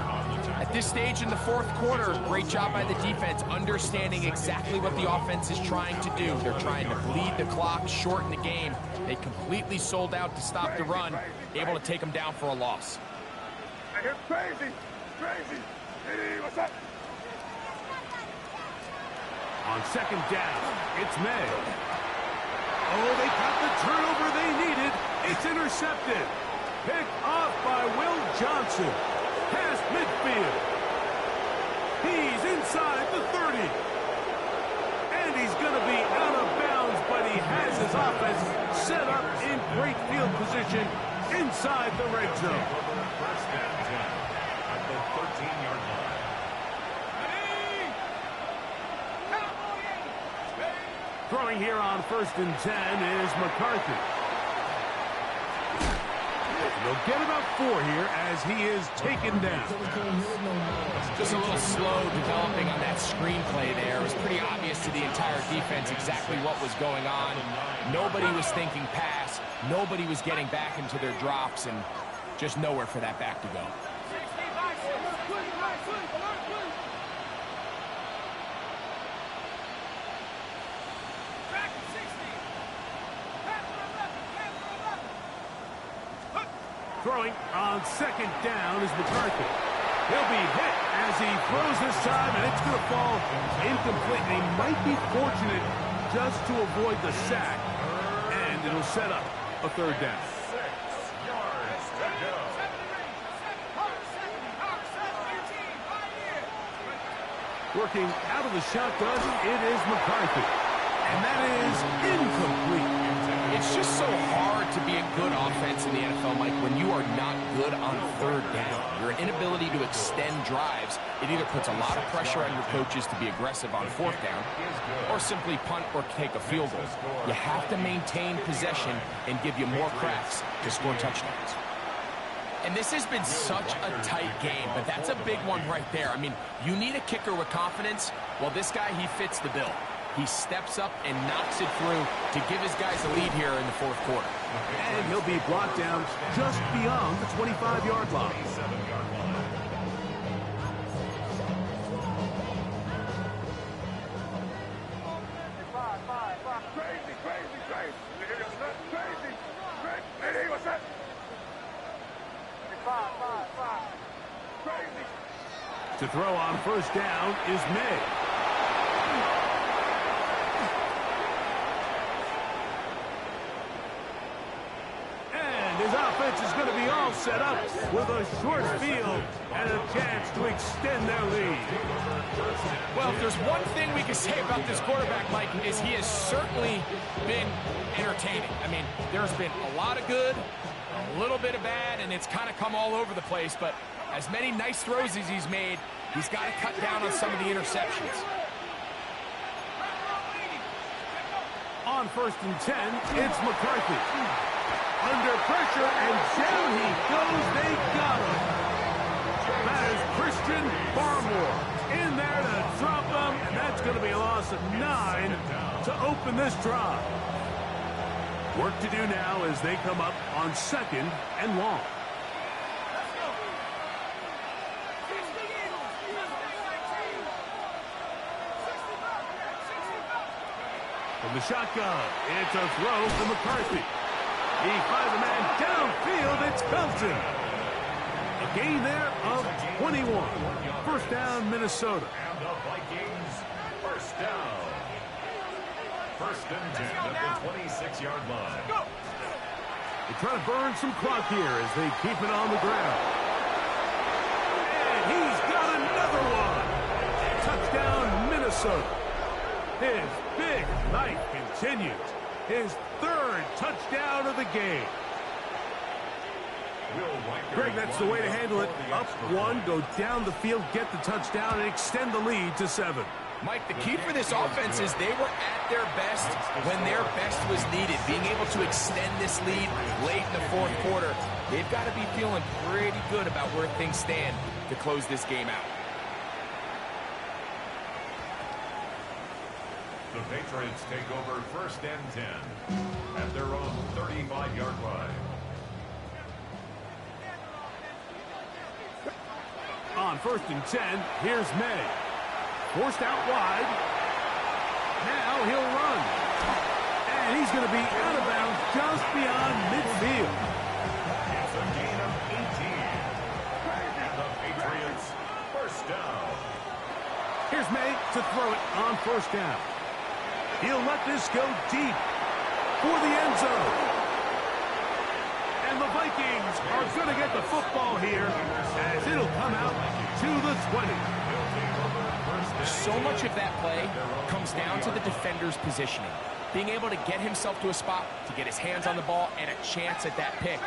At this stage in the fourth quarter, great job by the defense, understanding exactly what the offense is trying to do. They're trying to bleed the clock, shorten the game. They completely sold out to stop the run, able to take them down for a loss. It's crazy. Crazy. Hey, what's up? On 2nd down, it's May. Oh, they got the turnover they needed. It's intercepted. Picked off by Will Johnson. Past midfield. He's inside the 30. And he's going to be out of bounds, but he has his offense set up in great field position inside the red zone. First and 10 at the 13-yard line. Throwing here on 1st and 10 is McCarthy. They'll get about 4 here as he is taken down. Just a little slow developing on that screenplay there. It was pretty obvious to the entire defense exactly what was going on. Nobody was thinking pass. Nobody was getting back into their drops, and just nowhere for that back to go. Throwing on 2nd down is McCarthy. He'll be hit as he throws this time, and it's going to fall incomplete. They might be fortunate just to avoid the sack, and it'll set up a 3rd down. 6 yards to go. Working out of the shotgun, it is McCarthy. And that is incomplete. It's just so hard to be a good offense in the NFL, Mike, when you are not good on 3rd down. Your inability to extend drives, it either puts a lot of pressure on your coaches to be aggressive on 4th down or simply punt or take a field goal. You have to maintain possession and give you more cracks to score touchdowns. And this has been such a tight game, but that's a big one right there. I mean, you need a kicker with confidence. Well, this guy, he fits the bill. He steps up and knocks it through to give his guys a lead here in the fourth quarter. And he'll be brought down just beyond the 25-yard line. 27-yard line. Crazy, crazy, crazy. Crazy. Hey, what's that? Five. Crazy. To throw on 1st down is May. His offense is going to be all set up with a short field and a chance to extend their lead. Well, if there's one thing we can say about this quarterback, Mike, is he has certainly been entertaining. I mean, there's been a lot of good, a little bit of bad, and it's kind of come all over the place. But as many nice throws as he's made, he's got to cut down on some of the interceptions. On 1st and 10, it's McCarthy. Down he goes. They got him. That is Christian Barmore in there to drop him, and that's going to be a loss of 9 to open this drive. Work to do now as they come up on 2nd and long. From the shotgun, it's a throw from McCarthy. He finds a man downfield. It's Belton. A gain there of 21. First down, Minnesota. And the Vikings, first down. First and 10 at the 26-yard line. They try to burn some clock here as they keep it on the ground. And he's got another one. Touchdown, Minnesota. His big night continues. His 3rd touchdown of the game. Greg, that's the way to handle it. Up 1, go down the field, get the touchdown, and extend the lead to 7. Mike, the key for this offense is they were at their best when their best was needed. Being able to extend this lead late in the 4th quarter, they've got to be feeling pretty good about where things stand to close this game out. The Patriots take over first and 10 at their own 35-yard line. On 1st and 10, here's May. Forced out wide. Now he'll run. And he's going to be out of bounds just beyond midfield. It's a gain of 18. And the Patriots, first down. Here's May to throw it on 1st down. He'll let this go deep for the end zone. And the Vikings are going to get the football here as it'll come out to the 20. So much of that play comes down to the defender's positioning. Being able to get himself to a spot, to get his hands on the ball, and a chance at that pick.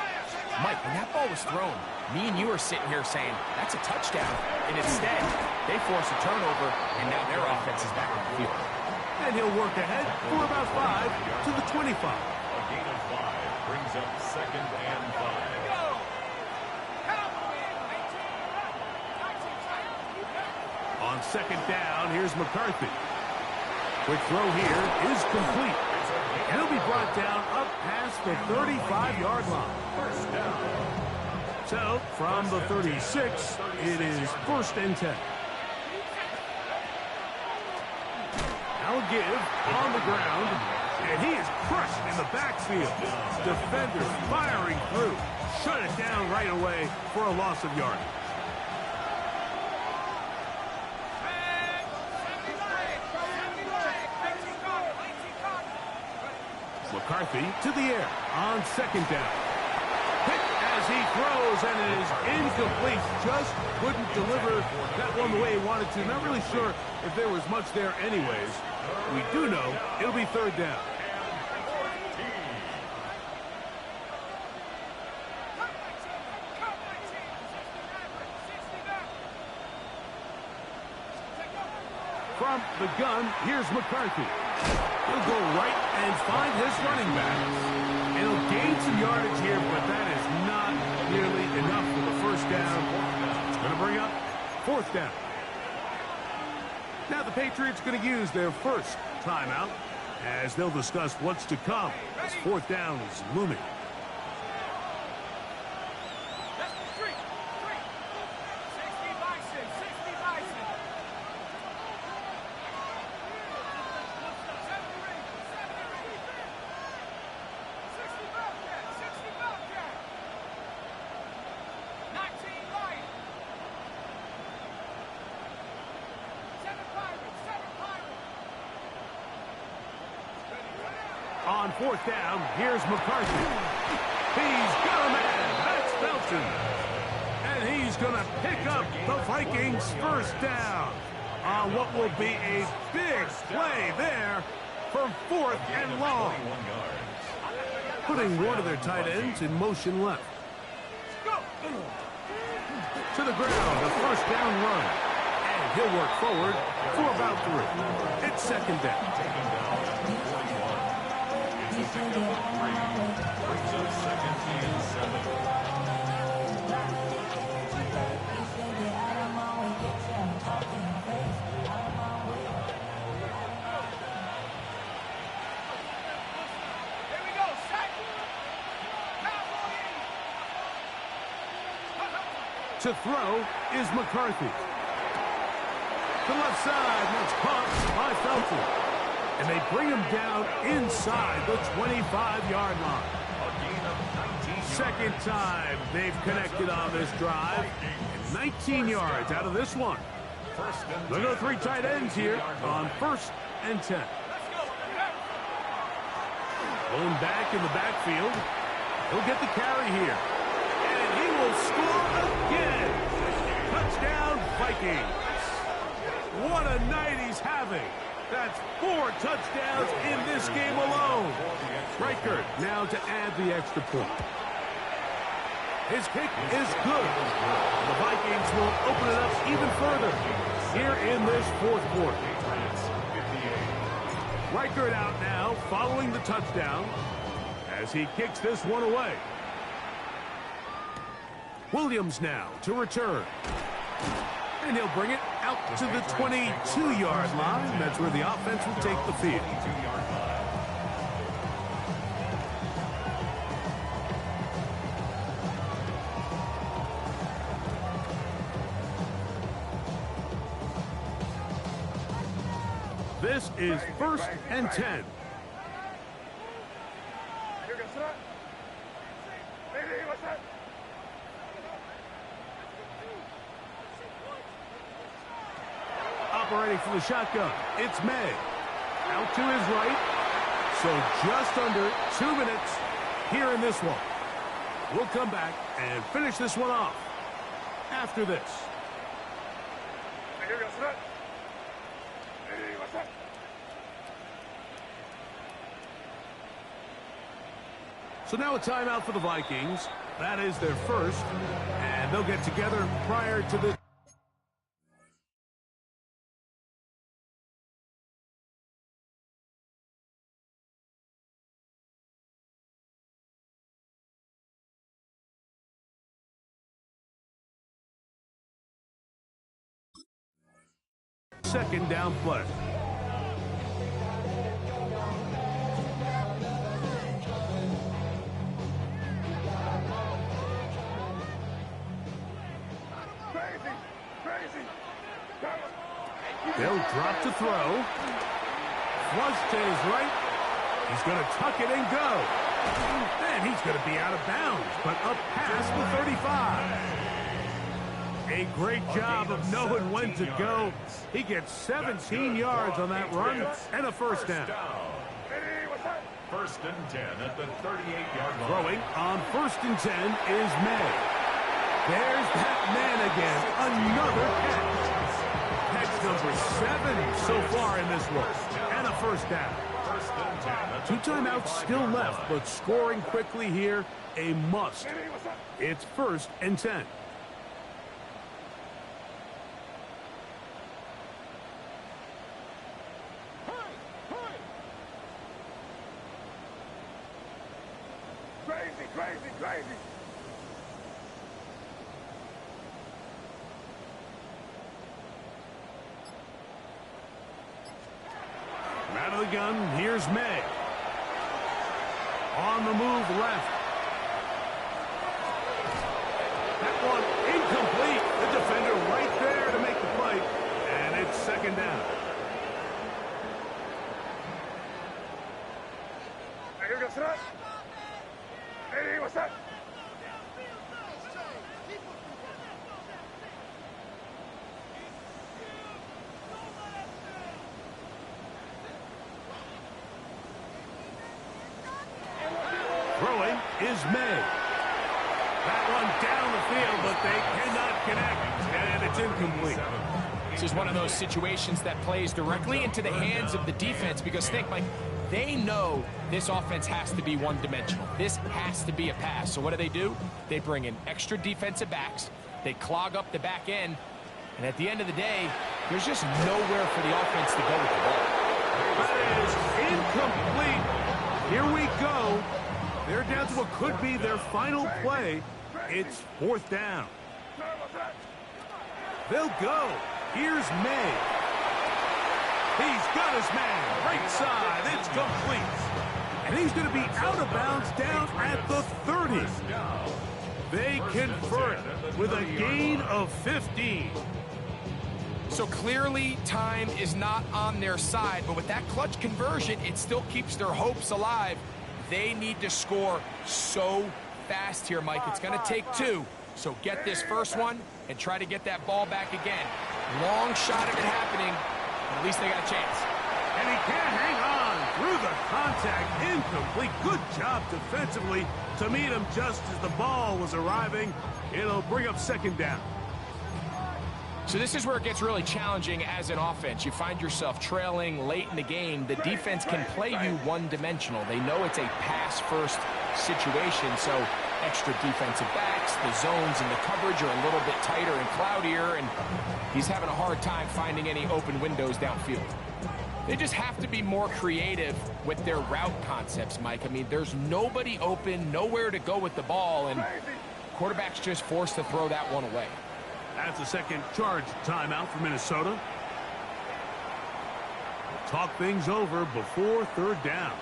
Mike, when that ball was thrown, me and you are sitting here saying, that's a touchdown. And instead, they force a turnover, and now their offense is back on the field. And he'll work ahead for about 5 to the 25. A gain of 5 brings up 2nd and 5. On 2nd down, here's McCarthy. Quick throw here is complete. And he'll be brought down up past the 35-yard line. First down. So, from the 36, it is 1st and 10. Now a give on the ground, and he is crushed in the backfield. Defenders firing through. Shut it down right away for a loss of yardage. McCarthy to the air on 2nd down. Hit as he throws, and it is incomplete. Just couldn't deliver that one the way he wanted to. Not really sure if there was much there anyways. We do know it'll be 3rd down. From the gun, here's McCarthy. He'll go right and find his running back. And he'll gain some yardage here, but that is not nearly enough for the 1st down. It's going to bring up 4th down. Now the Patriots going to use their first timeout as they'll discuss what's to come as 4th down is looming. On 4th down, here's McCarthy. He's got a man. That's Belton. And he's going to pick up the Vikings' 1st down on what will be a big play there for 4th and long. Putting one of their tight ends in motion left. To the ground, the 1st down run. And he'll work forward for about 3. It's 2nd down. Brings up 2nd and 7. To throw is McCarthy. To the left side, that's caught by Felton. And they bring him down inside the 25-yard line. Second time they've connected on this drive. 19 yards out of this one. They'll go 3 tight ends here on 1st and 10. Going back in the backfield. He'll get the carry here. And he will score again. Touchdown, Vikings. What a night he's having. That's 4 touchdowns in this game alone. Reichert now to add the extra point. His kick is good. The Vikings will open it up even further here in this 4th quarter. Reichert out now following the touchdown as he kicks this one away. Williams now to return. And he'll bring it out to the 22-yard line. That's where the offense will take the field. This is 1st and 10. Operating for the shotgun, it's May. Out to his right. So just under 2 minutes here in this one. We'll come back and finish this one off after this. So now a timeout for the Vikings. That is their first. And they'll get together prior to the second down play. They'll drop to throw. Flush to his right. He's going to tuck it and go. And he's going to be out of bounds, but up past the 35. A great job of knowing when to go. He gets 17 yards on that run and a first down. 1st and 10 at the 38-yard line. Throwing on 1st and 10 is May. There's that man again. Another catch. Catch number 7 so far in this one. And a first down. 2 timeouts still left, but scoring quickly here, a must. It's 1st and 10. Crazy. Out of the gun, here's May. On the move left. That one incomplete. The defender right there to make the play. And it's 2nd down. What's that? Throwing is May. That one down the field, but they cannot connect, and it's incomplete. This is one of those situations that plays directly into the hands of the defense because think, Mike, they know this offense has to be one-dimensional. This has to be a pass. So what do? They bring in extra defensive backs. They clog up the back end. And at the end of the day, there's just nowhere for the offense to go with the ball. That is incomplete. Here we go. They're down to what could be their final play. It's 4th down. They'll go. Here's May. He's got his man. Right side. It's complete. And he's going to be out of bounds down at the 30. They convert with a gain of 15. So clearly, time is not on their side, but with that clutch conversion, it still keeps their hopes alive. They need to score so fast here, Mike. It's going to take two. So get this first one and try to get that ball back again. Long shot of it happening, but at least they got a chance. And he can't hang on through the contact. Incomplete. Good job defensively to meet him just as the ball was arriving. It'll bring up second down. So this is where it gets really challenging as an offense. You find yourself trailing late in the game. The defense can play you one-dimensional. They know it's a pass-first situation, so extra defensive backs, the zones and the coverage are a little bit tighter and cloudier, and he's having a hard time finding any open windows downfield. They just have to be more creative with their route concepts, Mike. I mean, there's nobody open, nowhere to go with the ball, and quarterback's just forced to throw that one away. That's a second charge timeout for Minnesota. Talk things over before third down.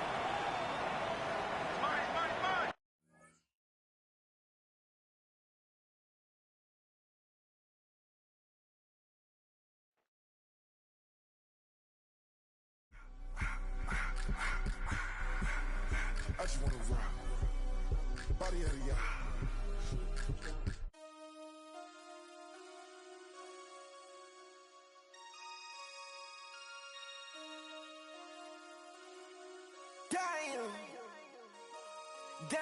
I just want to rock. Body out of y'all. Damn.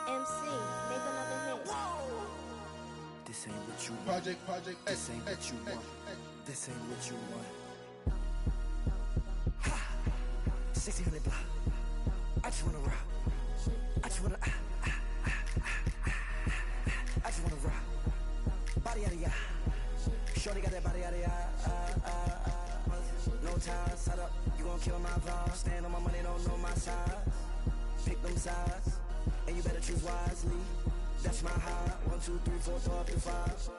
MC, make another hit. This ain't what you want. Project. This ain't what you want. This ain't what you want. 1600 block. I just wanna rock. I just wanna. I just wanna rock. Body out of ya. Shorty got that body out of ya. No time, set up. You gon' kill my vibe. Stand on my money, don't know my size. Pick them sides, and you better choose wisely. That's my high. 1, 2, 3, 4, 4 up to 5.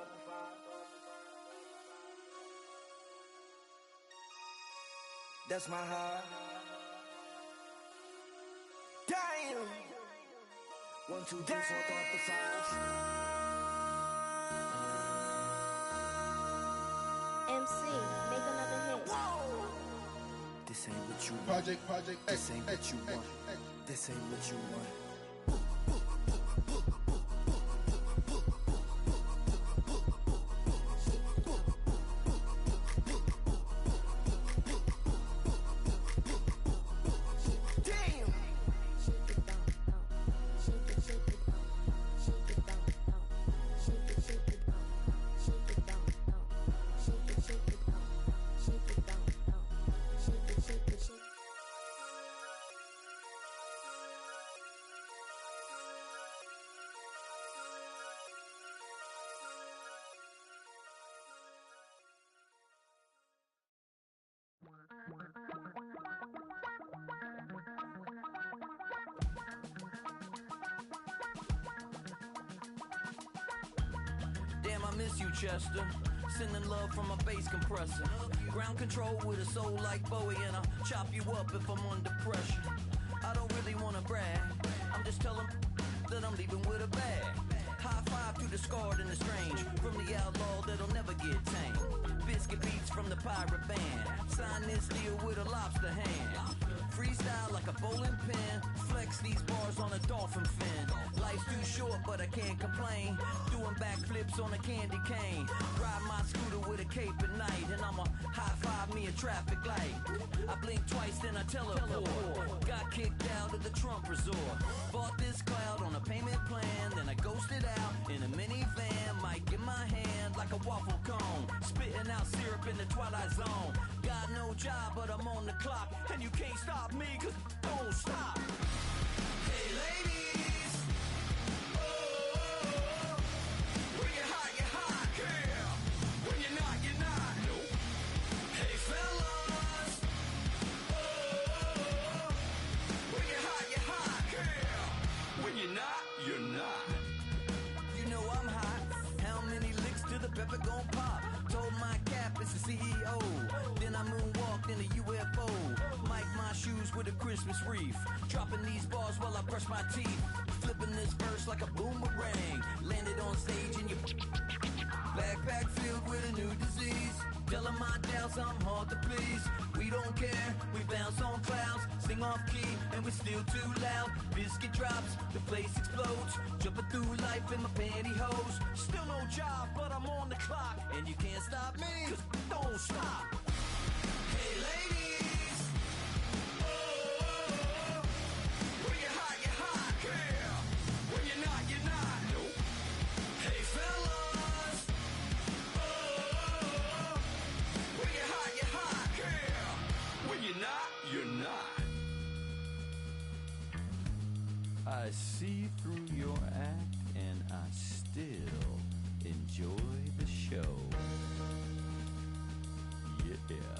That's my high. Damn. 1, 2, 3, 4 up to 5. MC, make another hit. This ain't what you want. Project. This ain't what you want. This ain't what you want. Damn, I miss you, Chester. Sending love from a bass compressor. Ground control with a soul like Bowie, and I'll chop you up if I'm under pressure. I don't really wanna brag. I'm just telling that I'm leaving with a bag. High five to the scarred and the strange. From the outlaw that'll never get tamed. Biscuit beats from the pirate band. Sign this deal with a lobster hand. Freestyle like a bowling pin. Flex these bars on a dolphin fin. Life's too short, but I can't complain. Doing backflips on a candy cane. Ride my scooter with a cape at night. And I'ma high five me a traffic light. I blink twice, then I teleport. Got kicked out of the Trump resort. Bought this cloud on a payment plan. Then I ghosted out in a minivan. Mic in my hand like a waffle cone. Spitting out syrup in the twilight zone. Got no job, but I'm on the clock. And you can't stop me, cause don't stop. Hey ladies, oh, when you're hot, yeah. When you're not, nope. Hey fellas, oh, when you're hot, yeah. When you're not, you're not. You know I'm hot. How many licks till the pepper gon' pop? Told my cap it's the CEO. Then I moonwalked in a UFO. Mic my shoes with a Christmas wreath. Dropping these bars while I brush my teeth. Flipping this verse like a boomerang. Landed on stage in your backpack filled with a new disease. Telling my doubts I'm hard to please. We don't care, we bounce on clouds. Sing off key and we're still too loud. Biscuit drops, the place explodes. Jumping through life in my pantyhose. Still no job, but I'm on the clock. And you can't stop me, 'cause don't stop. Hey ladies, oh, when you're hot, yeah. When you're not, you're not. Nope. Hey fellas, oh, when you're hot, yeah. When you're not, you're not. I see through your act and I still enjoy the show. Yeah.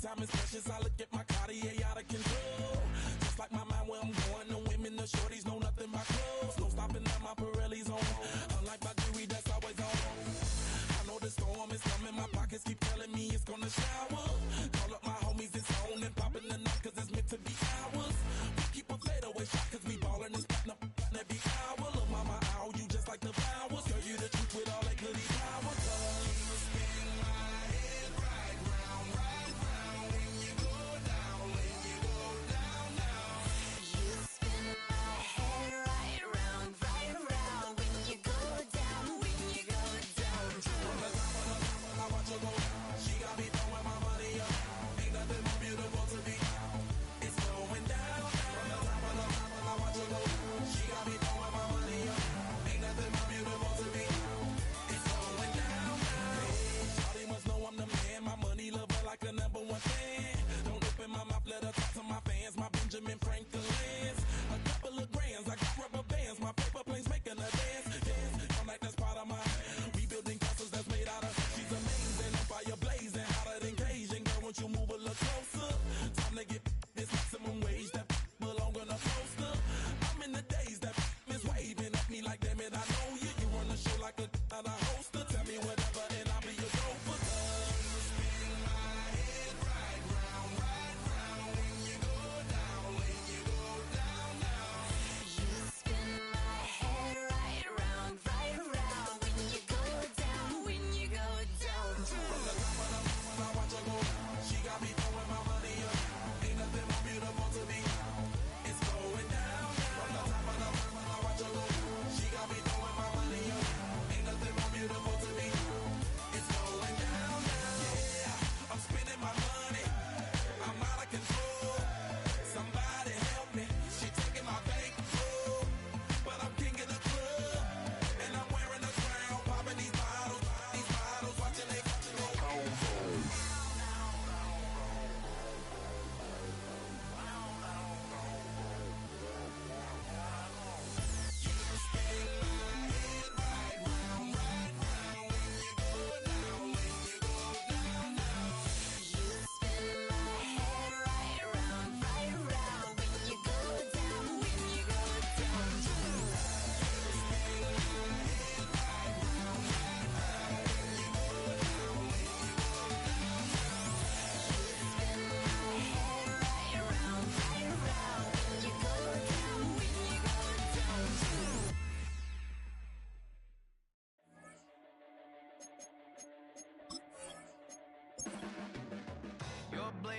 Time is precious, I look at my Cartier out of control. Just like my mind where I'm going, the women, the shorties know nothing but clothes. No stopping at my Pirelli's on. Unlike my jewelry, that's always on. I know the storm is coming, my pockets keep telling me it's gonna shower. Call up my homies, it's on and popping the night, 'cause it's meant to be ours. We keep a fadeaway shot, 'cause we ballin' and spittin' up every hour. Look, mama, ow, you just like the flowers. Girl, you the truth with all that goody power. You spin my head right round, right round. When you go down, you spin my head right round, right round. When you go down, when you go down. From the top, I watch her go down. She got me throwing my money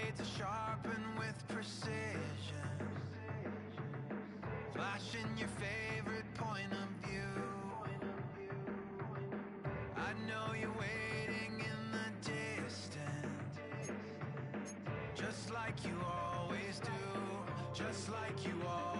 blades are sharpened with precision, flashing your favorite point of view. I know you're waiting in the distance, just like you always do, just like you always do.